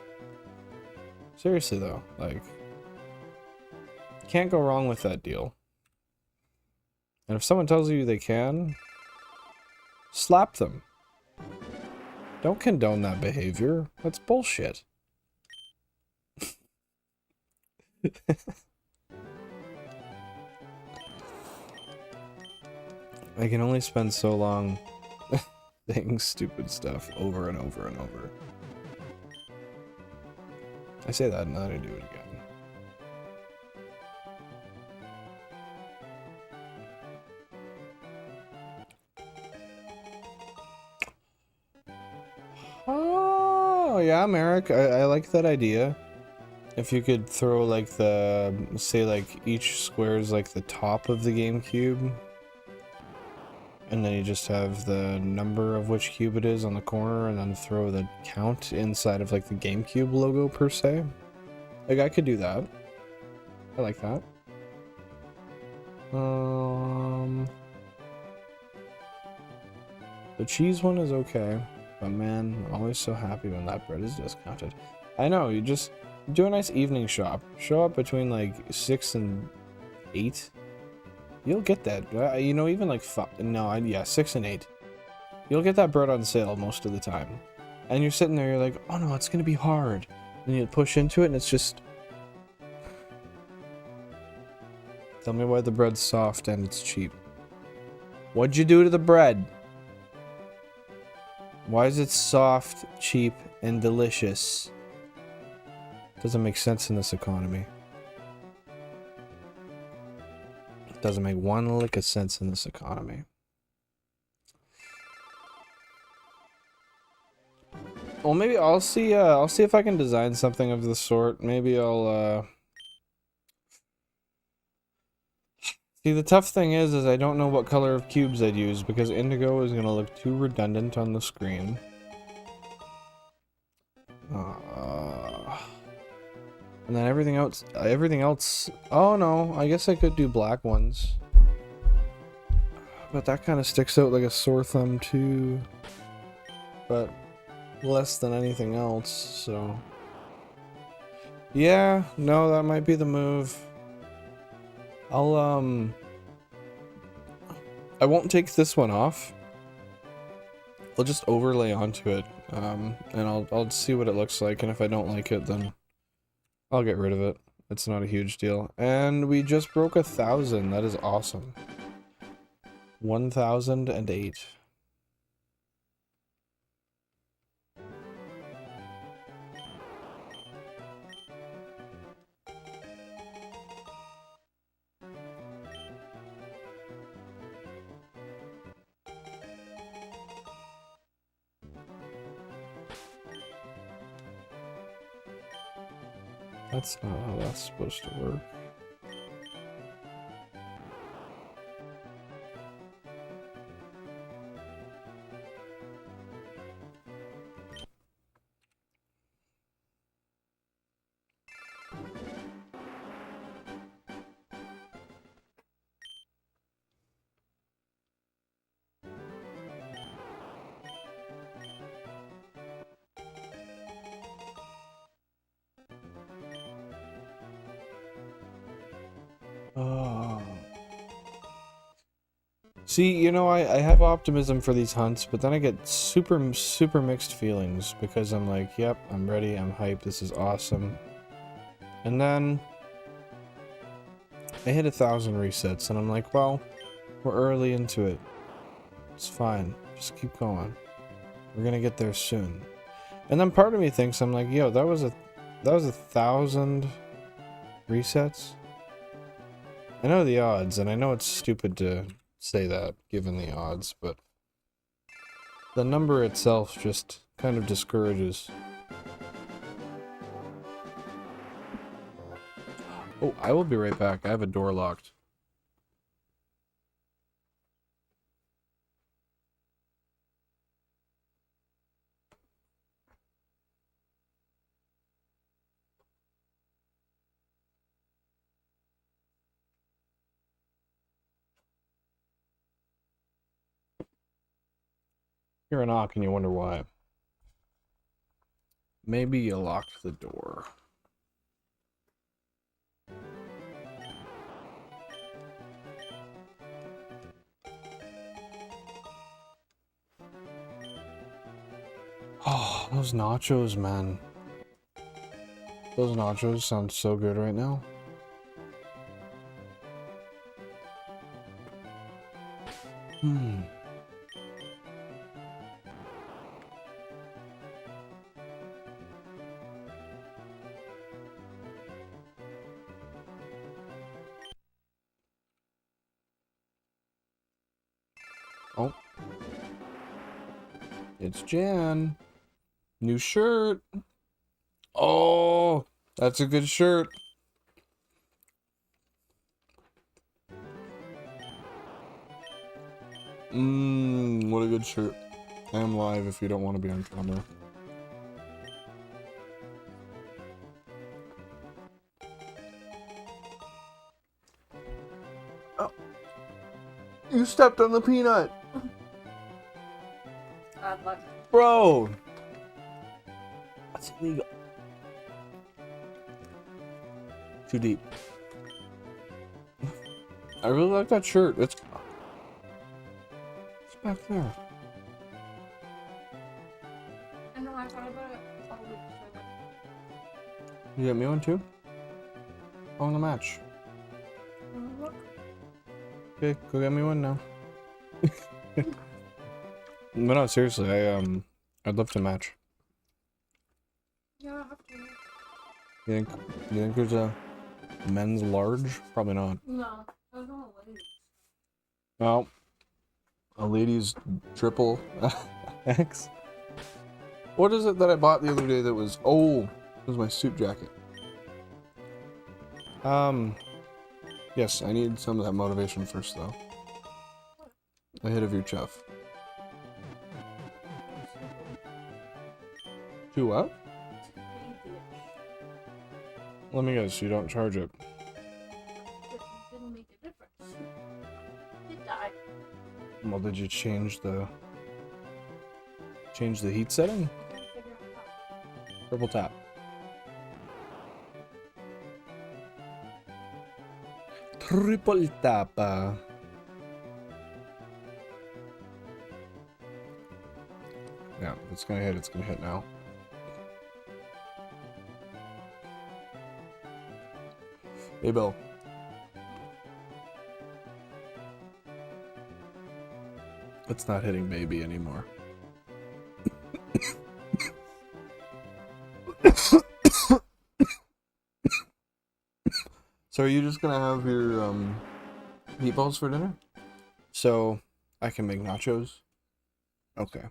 Seriously though, like, can't go wrong with that deal. And if someone tells you they can, Slap them. Don't condone that behavior. That's bullshit. I can only spend so long saying stupid stuff over and over and over. I say that and then I do it again. Oh, yeah, Merrick. I like that idea. If you could throw, like, the... Say, like, each square is, like, the top of the GameCube. And then you just have the number of which cube it is on the corner, and then throw the count inside of, like, the GameCube logo, per se. Like, I could do that. I like that. The cheese one is okay. But man, I'm always so happy when that bread is discounted. I know, you just do a nice evening shop. Show up between like 6 and 8. You'll get that. You know, even like 6 and 8. You'll get that bread on sale most of the time. And you're sitting there, you're like, oh no, it's gonna be hard. And you push into it and it's just... Tell me why the bread's soft and it's cheap. What'd you do to the bread? Why is it soft, cheap, and delicious? Doesn't make sense in this economy. It doesn't make one lick of sense in this economy. Well, maybe I'll see if I can design something of the sort. Maybe I'll, See, the tough thing is I don't know what color of cubes I'd use, because indigo is gonna look too redundant on the screen. And then everything else, oh no, I guess I could do black ones. But that kind of sticks out like a sore thumb too. But less than anything else, so. Yeah, no, that might be the move. I won't take this one off. I'll just overlay onto it, and I'll see what it looks like, and if I don't like it, then I'll get rid of it. It's not a huge deal. And we just broke 1,000. That is awesome. 1,008. That's not how that's supposed to work. Oh. See, you know, I have optimism for these hunts, but then I get super mixed feelings, because I'm like, yep, I'm ready, I'm hyped, this is awesome. And then I hit 1,000 resets, and I'm like, well, we're early into it. It's fine, just keep going. We're gonna get there soon. And then part of me thinks, I'm like, yo, that was 1,000 resets? I know the odds, and I know it's stupid to say that, given the odds, but the number itself just kind of discourages. Oh, I will be right back. I have a door locked. Hear a knock and you wonder why. Maybe you locked the door. Oh, those nachos, man. Those nachos sound so good right now. Hmm. Oh. It's Jan. New shirt. Oh, that's a good shirt. What a good shirt. I am live if you don't want to be on camera. Oh. You stepped on the peanut. Bro. That's illegal. Too deep. I really like that shirt. It's back there. I know, I thought about it all week. You get me one too? On the match. Look. Okay, go get me one now. But no, seriously, I'd love to match. Yeah, I have to. You think there's a men's large? Probably not. No, there's no ladies. Well, a ladies triple X. What is it that I bought the other day that was... Oh, it was my suit jacket. Yes, I need some of that motivation first, though. A hit of your chuff. To what? Let me guess, you don't charge it. It didn't make a difference. It died. Well, did you change the heat setting? I can't figure it out. Triple tap. Triple tap. Yeah, it's gonna hit. It's gonna hit now. Hey, Bill. It's not hitting baby anymore. So are you just gonna have your meatballs for dinner? So I can make nachos? Okay.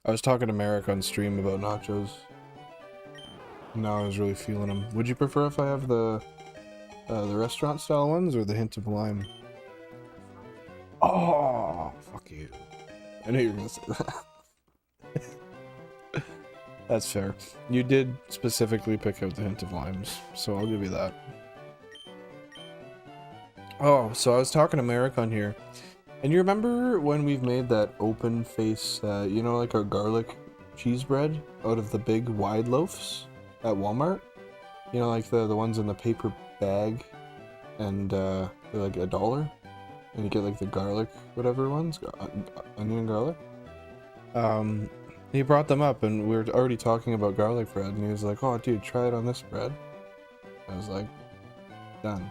I was talking to Merrick on stream about nachos. Now I was really feeling them. Would you prefer if I have the restaurant style ones or the hint of lime? Oh, fuck you. I knew you were gonna say that. That's fair. You did specifically pick out the hint of limes, so I'll give you that. Oh, so I was talking to Merrick on here, and you remember when we've made that open face, you know, like our garlic cheese bread out of the big wide loaves at Walmart? You know, like the ones in the paper bag, and they're like $1, and you get like the garlic whatever ones, onion and garlic. He brought them up, and we were already talking about garlic bread, and he was like, "Oh, dude, try it on this bread." I was like, "Done."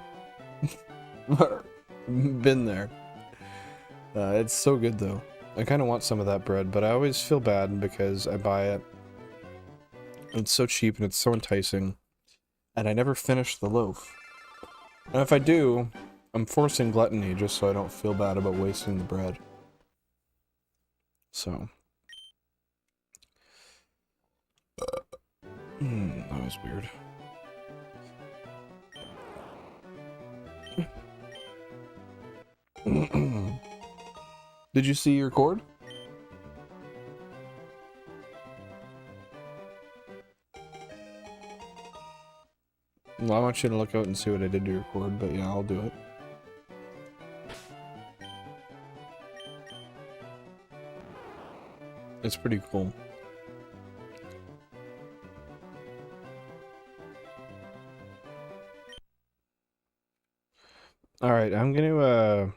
Been there. It's so good though. I kind of want some of that bread, but I always feel bad because I buy it. It's so cheap and it's so enticing, and I never finish the loaf. And if I do, I'm forcing gluttony just so I don't feel bad about wasting the bread. So. That was weird. Did you see your cord? Well, I want you to look out and see what I did to your cord, but yeah, I'll do it. It's pretty cool. Alright, I'm gonna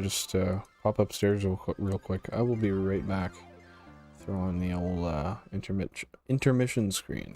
just pop upstairs real quick. I will be right back. Throw on the old intermission screen.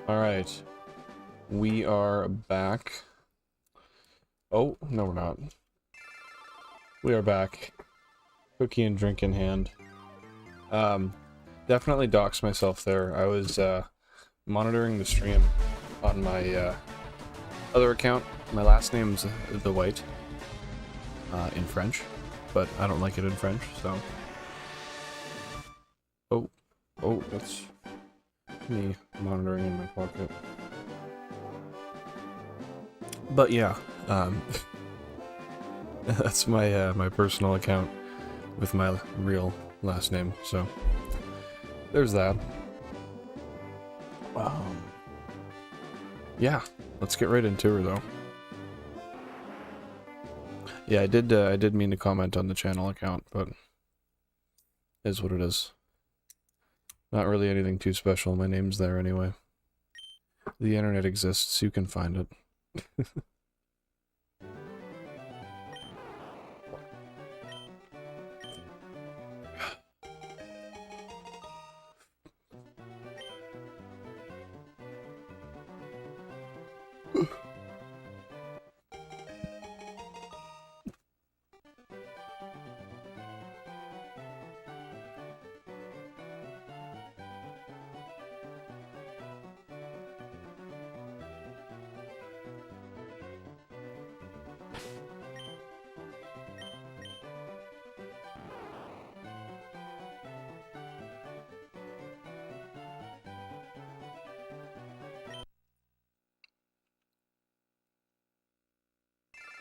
Alright. We are back. Oh, no we're not. We are back. Cookie and drink in hand. Definitely doxed myself there. I was, monitoring the stream on my, other account. My last name's 𝐬𝐻𝐻𝐲. In French. But I don't like it in French, so... Oh, that's me monitoring in my pocket. But yeah, that's my my personal account with my real last name, so there's that. Yeah, let's get right into her though. Yeah, I did mean to comment on the channel account, but is what it is. Not really anything too special. My name's there anyway. The internet exists, you can find it.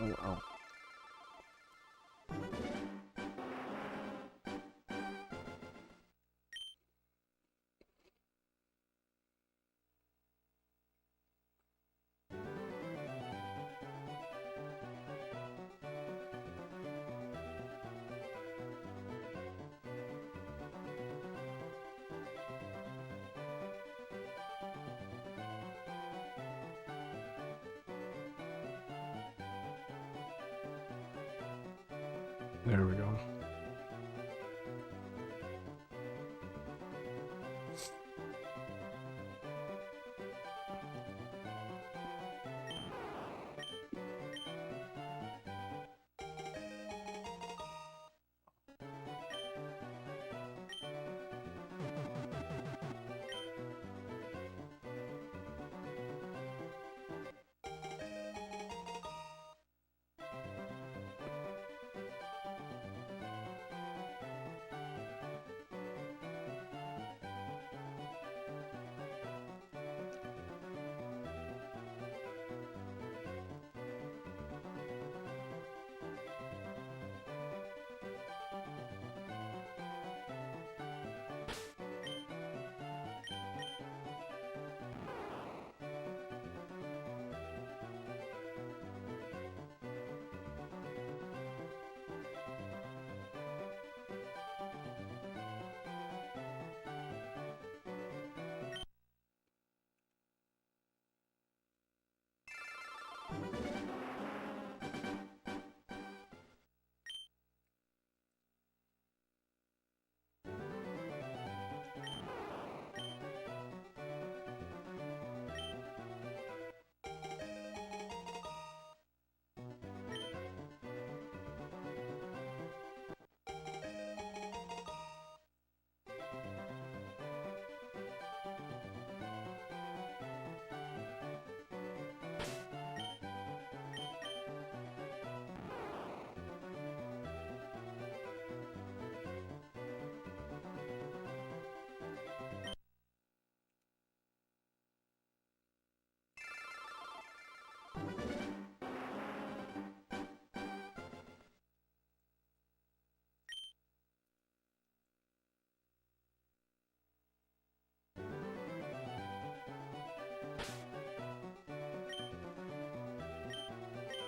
Oh, wow. There we go.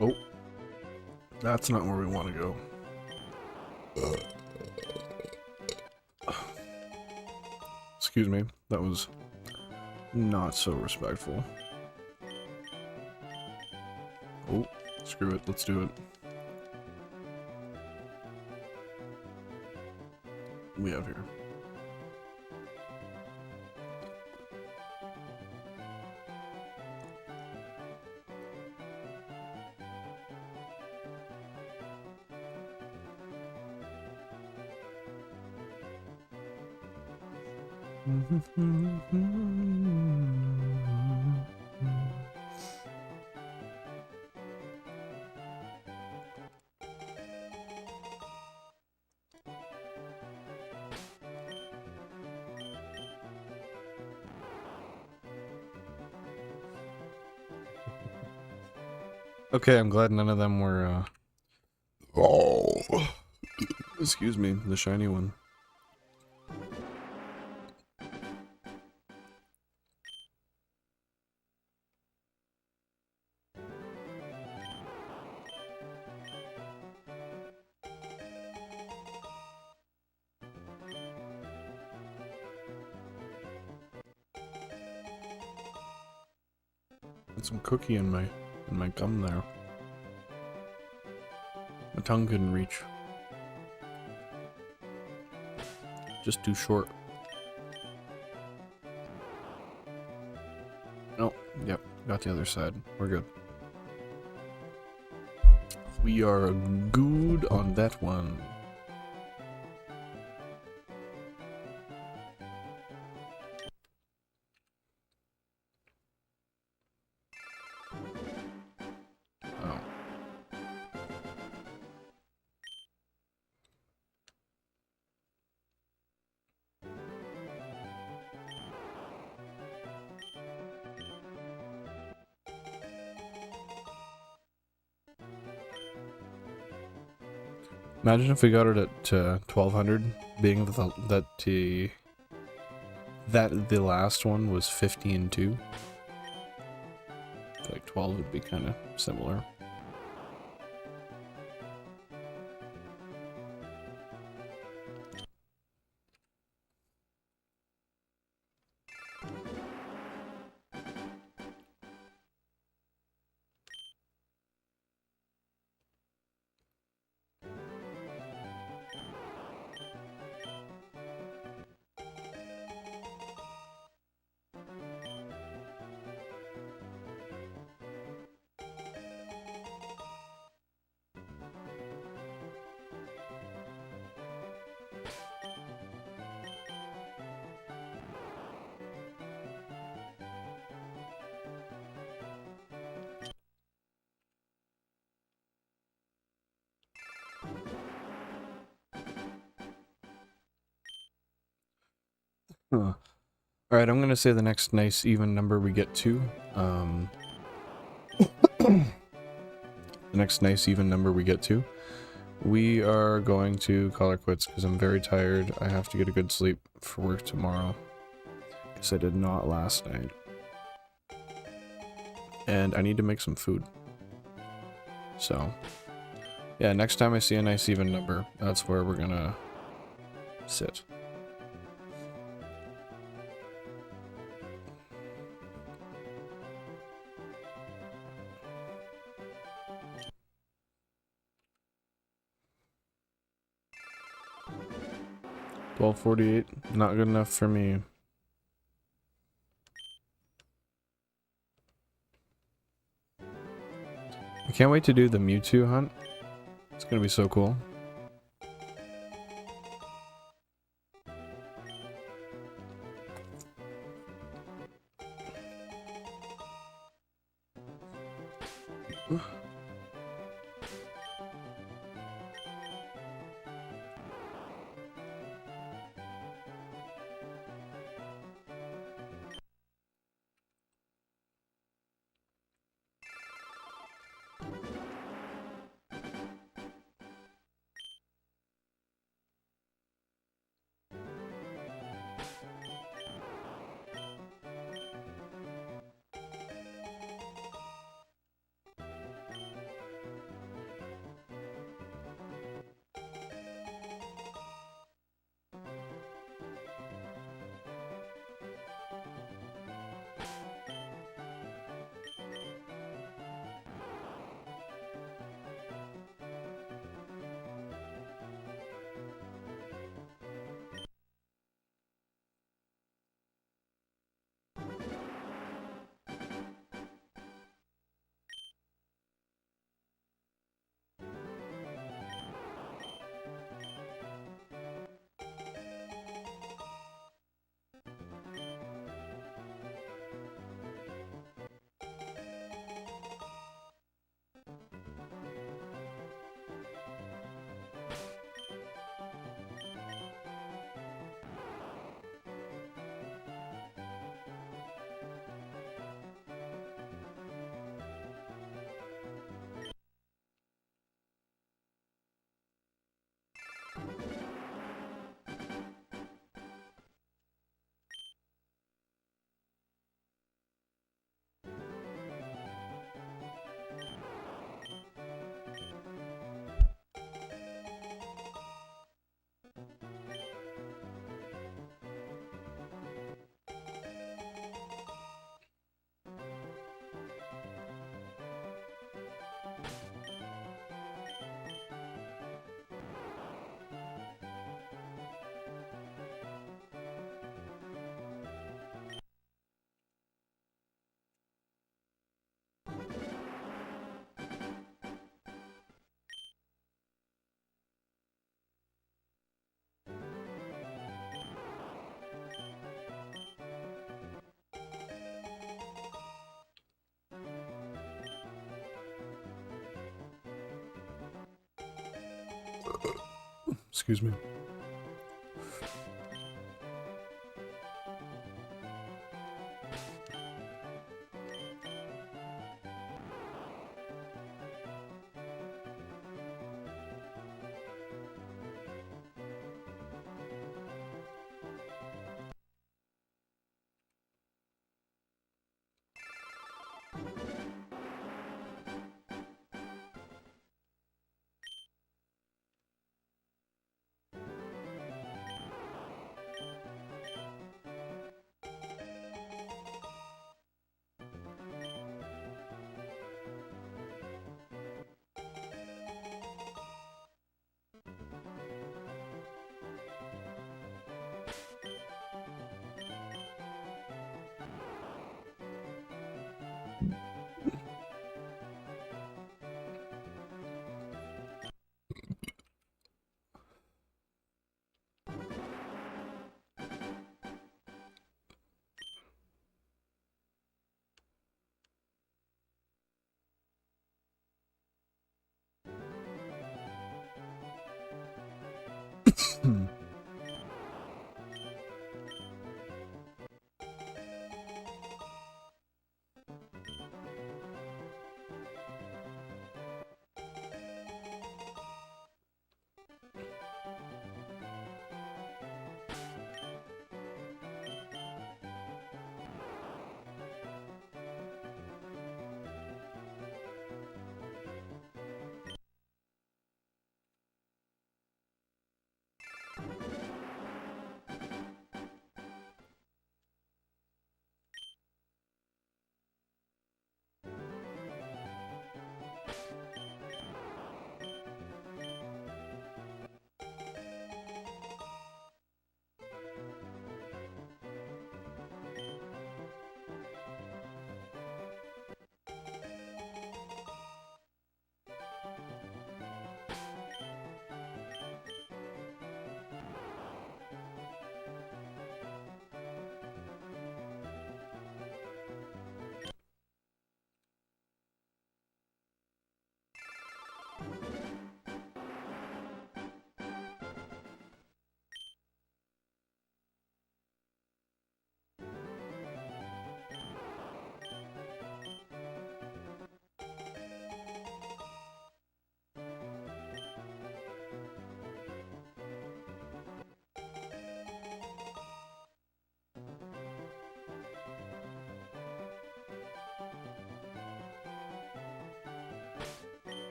Oh, that's not where we want to go. Excuse me, that was not so respectful. Oh, screw it, let's do it. We have here. Okay, I'm glad none of them were, oh, excuse me, the shiny one. Got some cookie in my gum there. My tongue couldn't reach. Just too short. Oh, yep, got the other side. We're good. We are good on that one. Oh. Imagine if we got it at 1200, being that the last one was 50 and 2. I feel like 12 would be kind of similar. Huh. Alright, I'm gonna say the next nice even number we get to, the next nice even number we get to, we are going to call it quits because I'm very tired. I have to get a good sleep for work tomorrow, because I did not last night. And I need to make some food. So, yeah, next time I see a nice even number, that's where we're gonna sit. $12.48, not good enough for me. I can't wait to do the Mewtwo hunt. It's gonna be so cool. Excuse me.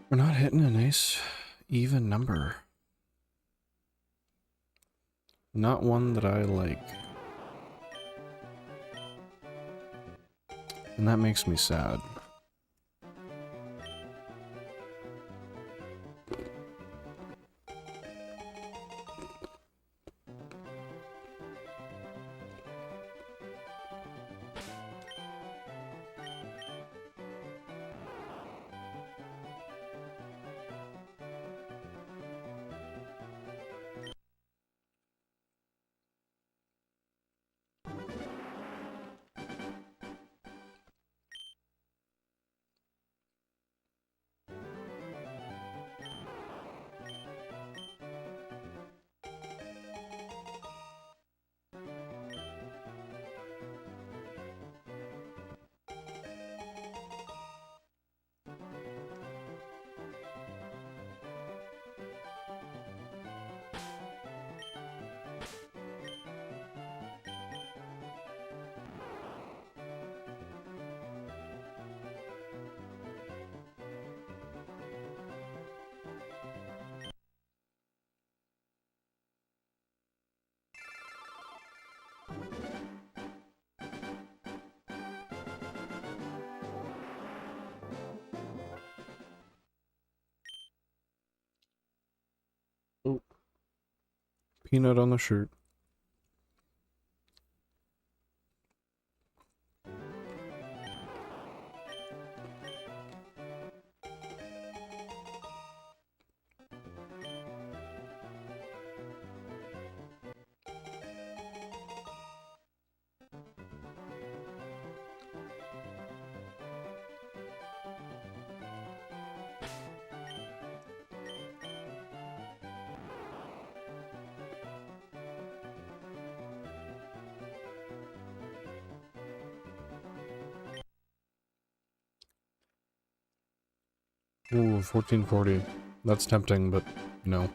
We're not hitting a nice even number. Not one that I like. And that makes me sad. Peanut on the shirt. Ooh, 1440. That's tempting, but no.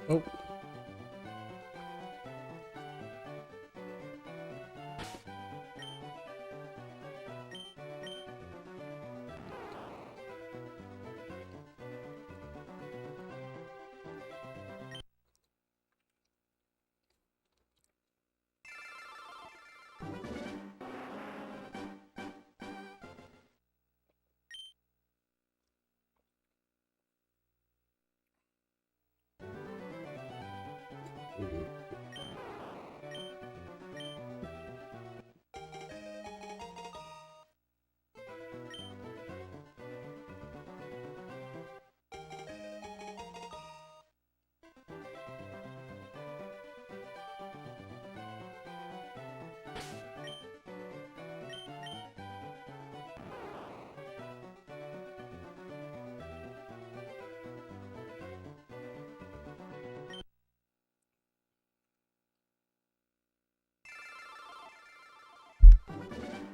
Oh.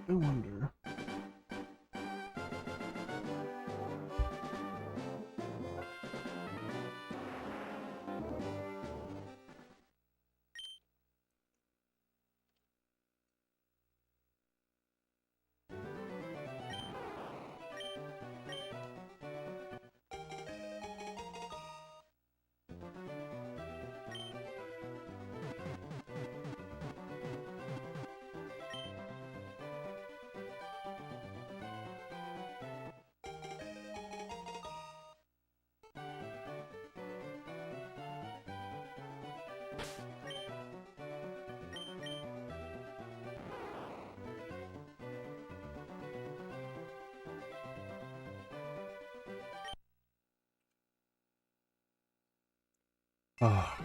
I wonder. Oh.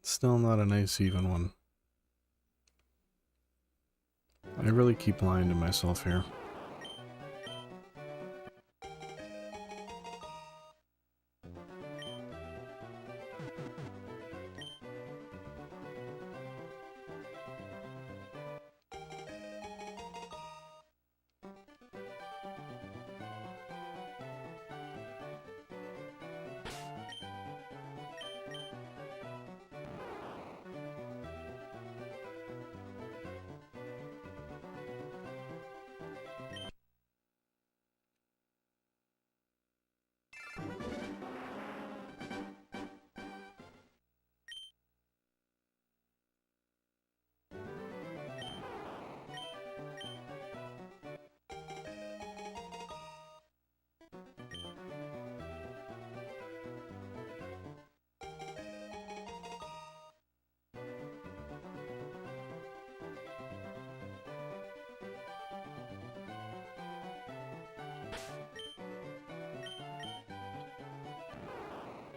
Still not a nice even one. I really keep lying to myself here.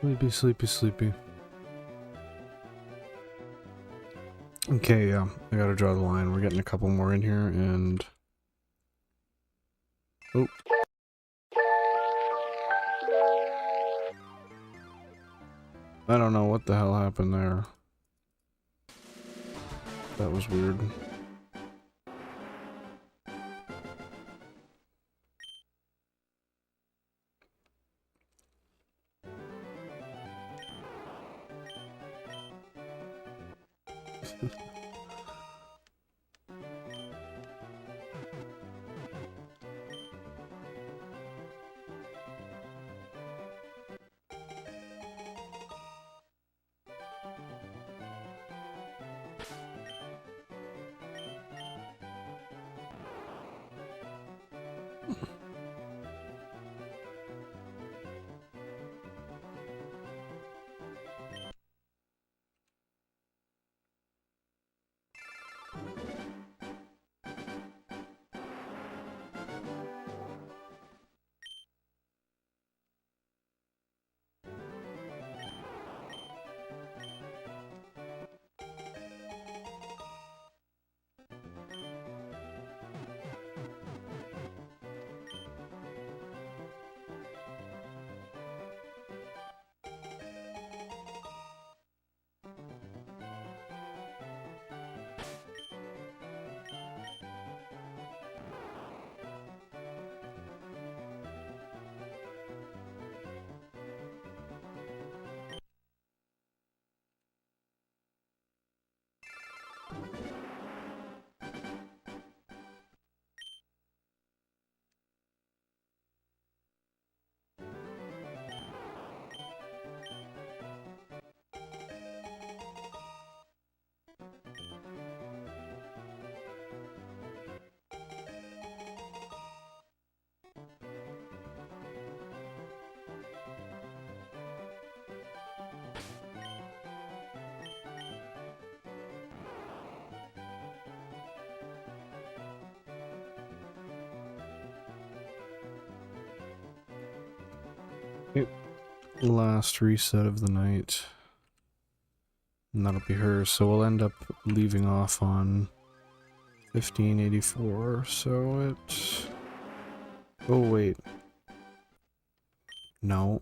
Sleepy, sleepy, sleepy. Okay, yeah, I gotta draw the line. We're getting a couple more in here, and... Oh. I don't know what the hell happened there. That was weird. Last reset of the night. And that'll be hers, so we'll end up leaving off on 1584, so it... Oh, wait. No.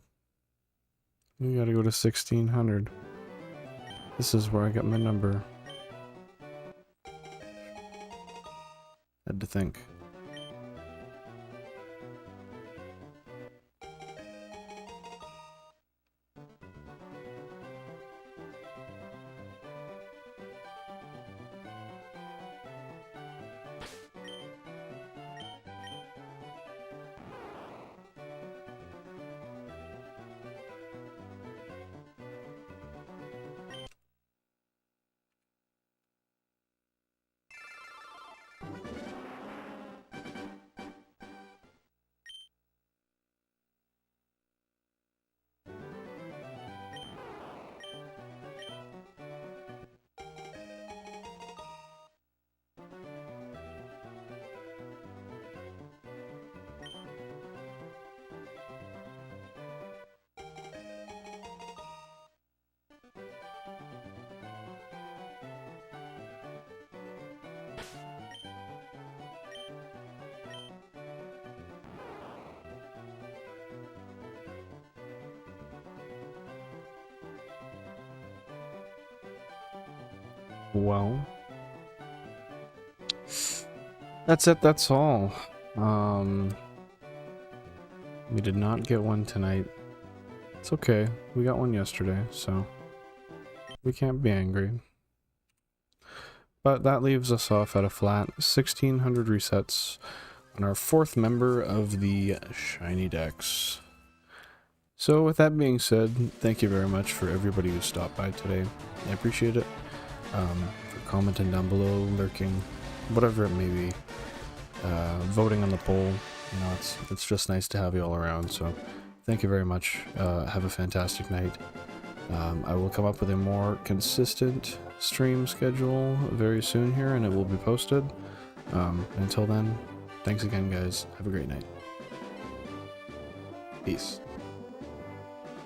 We gotta go to 1600. This is where I got my number. Had to think. Well, that's it, that's all. We did not get one tonight. It's okay, we got one yesterday, so we can't be angry. But that leaves us off at a flat 1600 resets on our fourth member of the Shiny Dex. So with that being said, thank you very much for everybody who stopped by today. I appreciate it. For commenting down below, lurking, whatever it may be, voting on the poll. You know, it's just nice to have you all around. So thank you very much. Have a fantastic night. I will come up with a more consistent stream schedule very soon here, and it will be posted. Until then, thanks again, guys. Have a great night. Peace.